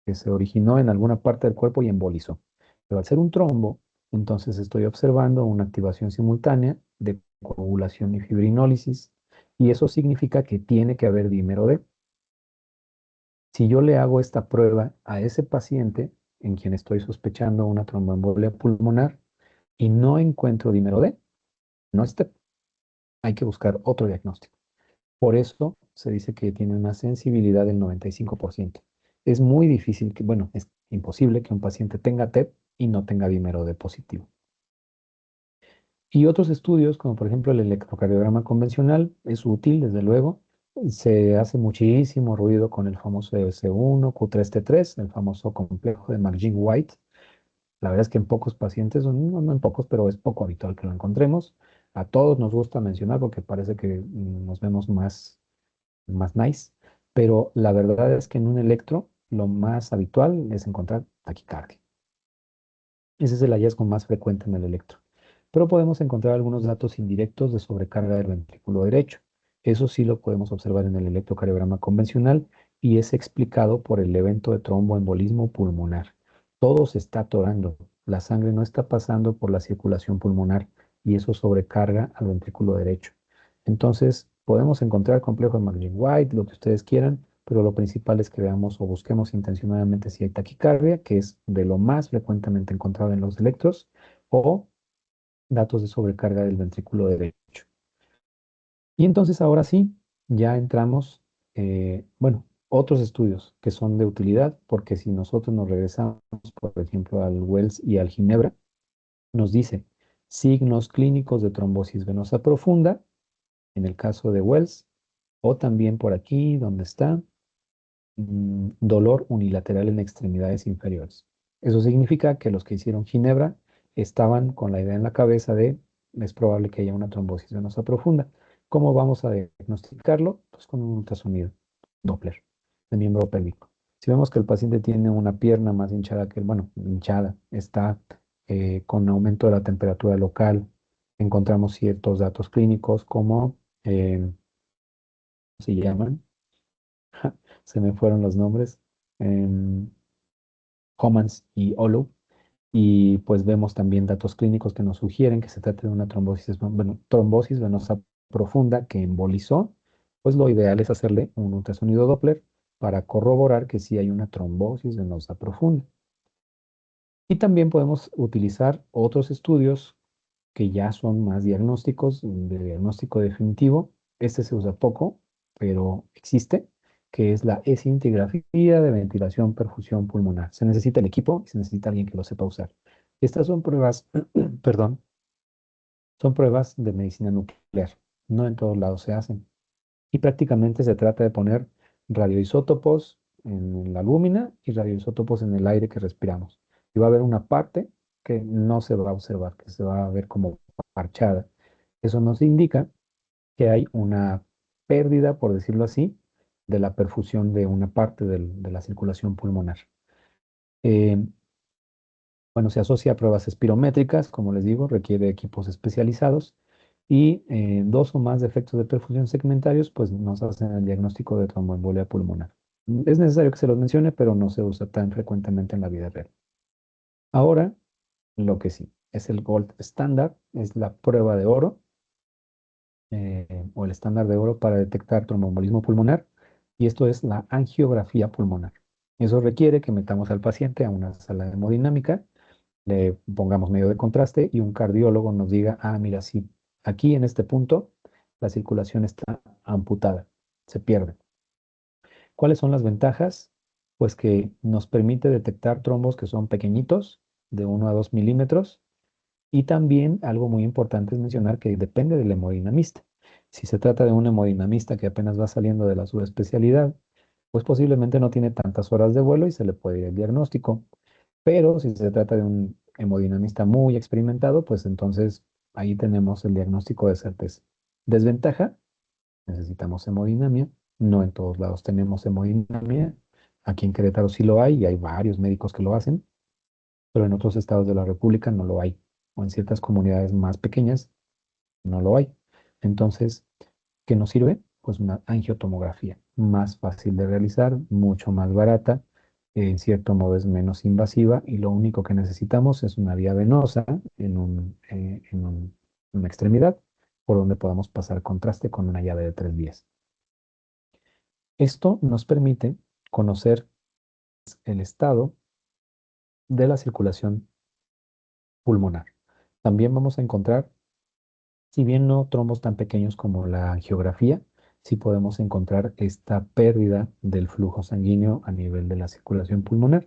que se originó en alguna parte del cuerpo y embolizó. Pero al ser un trombo, entonces estoy observando una activación simultánea de coagulación y fibrinólisis, y eso significa que tiene que haber dímero D. Si yo le hago esta prueba a ese paciente en quien estoy sospechando una tromboembolia pulmonar y no encuentro dímero D, no es TEP, hay que buscar otro diagnóstico. Por eso se dice que tiene una sensibilidad del 95%. Es muy difícil que, bueno, es imposible que un paciente tenga TEP y no tenga dímero D positivo. Y otros estudios, como por ejemplo el electrocardiograma convencional, es útil, desde luego. Se hace muchísimo ruido con el famoso EBC1, Q3T3, el famoso complejo de McGinn-White. La verdad es que en pocos pacientes, no en pocos, pero es poco habitual que lo encontremos. A todos nos gusta mencionar porque parece que nos vemos más nice, pero la verdad es que en un electro lo más habitual es encontrar taquicardia. Ese es el hallazgo más frecuente en el electro. Pero podemos encontrar algunos datos indirectos de sobrecarga del ventrículo derecho. Eso sí lo podemos observar en el electrocardiograma convencional y es explicado por el evento de tromboembolismo pulmonar. Todo se está atorando, la sangre no está pasando por la circulación pulmonar y eso sobrecarga al ventrículo derecho. Entonces, podemos encontrar complejo de Magellan-White, lo que ustedes quieran, pero lo principal es que veamos o busquemos intencionadamente si hay taquicardia, que es de lo más frecuentemente encontrado en los electros, o datos de sobrecarga del ventrículo derecho. Y entonces ahora sí, ya entramos, bueno, otros estudios que son de utilidad, porque si nosotros nos regresamos, por ejemplo, al Wells y al Ginebra, nos dice signos clínicos de trombosis venosa profunda, en el caso de Wells, o también por aquí, donde está, dolor unilateral en extremidades inferiores. Eso significa que los que hicieron Ginebra estaban con la idea en la cabeza de es probable que haya una trombosis venosa profunda. ¿Cómo vamos a diagnosticarlo? Pues con un ultrasonido Doppler de miembro pélvico. Si vemos que el paciente tiene una pierna más hinchada que el, bueno, hinchada, está con aumento de la temperatura local, encontramos ciertos datos clínicos como, ¿cómo se llaman? Se me fueron los nombres, em, Homans y Olo, y pues vemos también datos clínicos que nos sugieren que se trata de una trombosis, bueno, trombosis venosa profunda que embolizó, pues lo ideal es hacerle un ultrasonido Doppler para corroborar que sí hay una trombosis venosa profunda. Y también podemos utilizar otros estudios que ya son más diagnósticos, de diagnóstico definitivo. Este se usa poco, pero existe, que es la escintigrafía de ventilación perfusión pulmonar. Se necesita el equipo y se necesita alguien que lo sepa usar. Estas son pruebas, perdón, son pruebas de medicina nuclear. No en todos lados se hacen. Y prácticamente se trata de poner radioisótopos en la lúmina y radioisótopos en el aire que respiramos. Y va a haber una parte que no se va a observar, que se va a ver como parchada. Eso nos indica que hay una pérdida, por decirlo así, de la perfusión de una parte de la circulación pulmonar. Eh, bueno, se asocia a pruebas espirométricas, como les digo, requiere equipos especializados y dos o más defectos de perfusión segmentarios, pues nos hacen el diagnóstico de tromboembolia pulmonar. Es necesario que se los mencione, pero no se usa tan frecuentemente en la vida real. Ahora, lo que sí, es el gold standard, es la prueba de oro o el estándar de oro para detectar tromboembolismo pulmonar, y esto es la angiografía pulmonar. Eso requiere que metamos al paciente a una sala de hemodinámica, le pongamos medio de contraste y un cardiólogo nos diga, ah, mira, sí, aquí en este punto la circulación está amputada, se pierde. ¿Cuáles son las ventajas? Pues que nos permite detectar trombos que son pequeñitos, de 1 a 2 milímetros, y también algo muy importante es mencionar que depende del hemodinamista. Si se trata de un hemodinamista que apenas va saliendo de la subespecialidad, pues posiblemente no tiene tantas horas de vuelo y se le puede ir el diagnóstico. Pero si se trata de un hemodinamista muy experimentado, pues entonces ahí tenemos el diagnóstico de certeza. Desventaja, necesitamos hemodinamia. No en todos lados tenemos hemodinamia. Aquí en Querétaro sí lo hay y hay varios médicos que lo hacen, pero en otros estados de la República no lo hay. O en ciertas comunidades más pequeñas no lo hay. Entonces, ¿qué nos sirve? Pues una angiotomografía, más fácil de realizar, mucho más barata, en cierto modo es menos invasiva y lo único que necesitamos es una vía venosa una extremidad por donde podamos pasar contraste con una llave de 3 vías. Esto nos permite conocer el estado de la circulación pulmonar. También vamos a encontrar, si bien no trombos tan pequeños como la angiografía, sí podemos encontrar esta pérdida del flujo sanguíneo a nivel de la circulación pulmonar.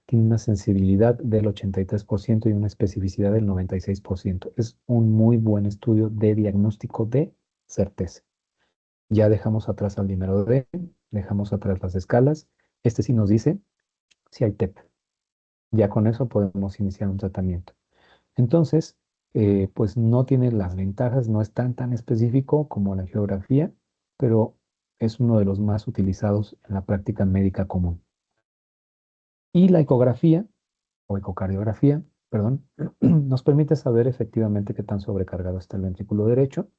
Tiene una sensibilidad del 83% y una especificidad del 96%. Es un muy buen estudio de diagnóstico de certeza. Ya dejamos atrás al dímero D, dejamos atrás las escalas. Este sí nos dice si hay TEP. Ya con eso podemos iniciar un tratamiento. Entonces, pues no tiene las ventajas, no es tan específico como la geografía, pero es uno de los más utilizados en la práctica médica común. Y la ecografía, o ecocardiografía, perdón, nos permite saber efectivamente qué tan sobrecargado está el ventrículo derecho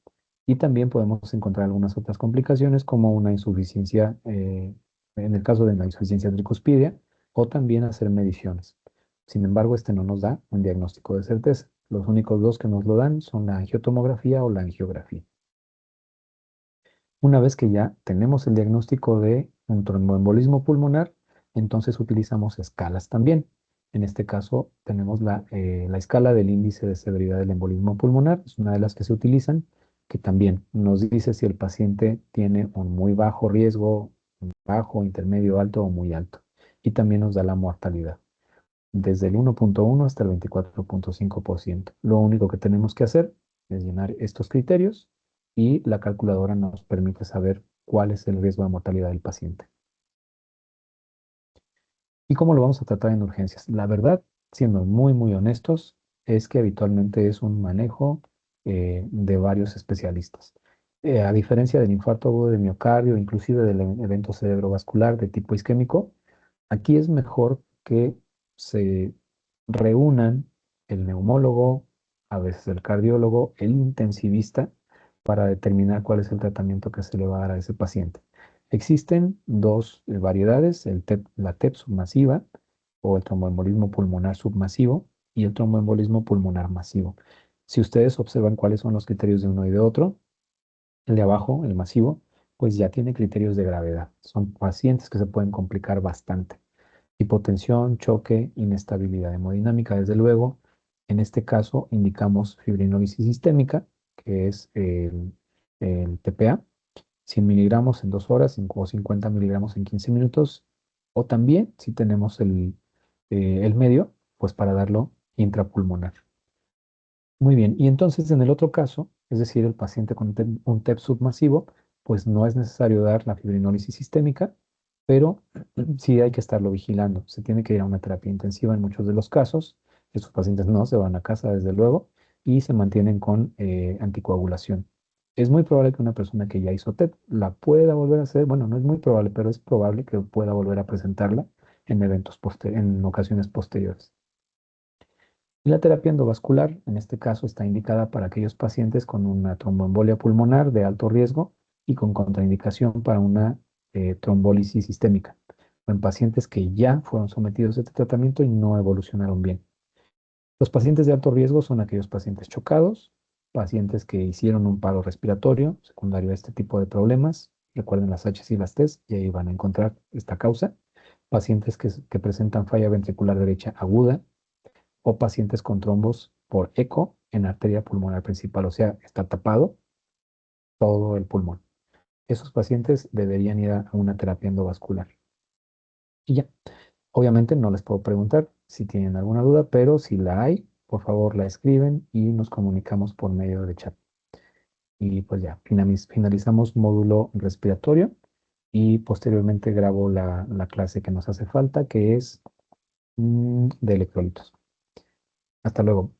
y también podemos encontrar algunas otras complicaciones como una insuficiencia, en el caso de la insuficiencia tricuspidia, o también hacer mediciones. Sin embargo, este no nos da un diagnóstico de certeza. Los únicos dos que nos lo dan son la angiotomografía o la angiografía. Una vez que ya tenemos el diagnóstico de un tromboembolismo pulmonar, entonces utilizamos escalas también. En este caso tenemos la escala del índice de severidad del embolismo pulmonar, es una de las que se utilizan, que también nos dice si el paciente tiene un muy bajo riesgo, bajo, intermedio, alto o muy alto. Y también nos da la mortalidad, desde el 1,1 hasta el 24,5%. Lo único que tenemos que hacer es llenar estos criterios y la calculadora nos permite saber cuál es el riesgo de mortalidad del paciente. ¿Y cómo lo vamos a tratar en urgencias? La verdad, siendo muy, muy honestos, es que habitualmente es un manejo de varios especialistas. A diferencia del infarto agudo de miocardio, inclusive del evento cerebrovascular de tipo isquémico, aquí es mejor que se reúnan el neumólogo, a veces el cardiólogo, el intensivista, para determinar cuál es el tratamiento que se le va a dar a ese paciente. Existen dos variedades, la TEP submasiva o el tromboembolismo pulmonar submasivo y el tromboembolismo pulmonar masivo. Si ustedes observan cuáles son los criterios de uno y de otro, el de abajo, el masivo, pues ya tiene criterios de gravedad. Son pacientes que se pueden complicar bastante. Hipotensión, choque, inestabilidad hemodinámica, desde luego. En este caso indicamos fibrinólisis sistémica, que es el TPA, 100 miligramos en 2 horas o 50 miligramos en 15 minutos. O también, si tenemos el medio, pues para darlo intrapulmonar. Muy bien, y entonces en el otro caso, es decir, el paciente con un TEP submasivo, pues no es necesario dar la fibrinólisis sistémica, pero sí hay que estarlo vigilando. Se tiene que ir a una terapia intensiva en muchos de los casos. Estos pacientes no se van a casa, desde luego, y se mantienen con anticoagulación. Es muy probable que una persona que ya hizo TEP la pueda volver a hacer. Bueno, no es muy probable, pero es probable que pueda volver a presentarla en en ocasiones posteriores. Y la terapia endovascular, en este caso, está indicada para aquellos pacientes con una tromboembolia pulmonar de alto riesgo y con contraindicación para una trombólisis sistémica, o en pacientes que ya fueron sometidos a este tratamiento y no evolucionaron bien. Los pacientes de alto riesgo son aquellos pacientes chocados, pacientes que hicieron un paro respiratorio secundario a este tipo de problemas. Recuerden las H y las T y ahí van a encontrar esta causa. Pacientes que presentan falla ventricular derecha aguda, o pacientes con trombos por eco en arteria pulmonar principal, o sea, está tapado todo el pulmón. Esos pacientes deberían ir a una terapia endovascular. Y ya, obviamente no les puedo preguntar si tienen alguna duda, pero si la hay, por favor la escriben y nos comunicamos por medio de chat. Y pues ya, finalizamos módulo respiratorio y posteriormente grabo la clase que nos hace falta, que es de electrolitos. Hasta luego.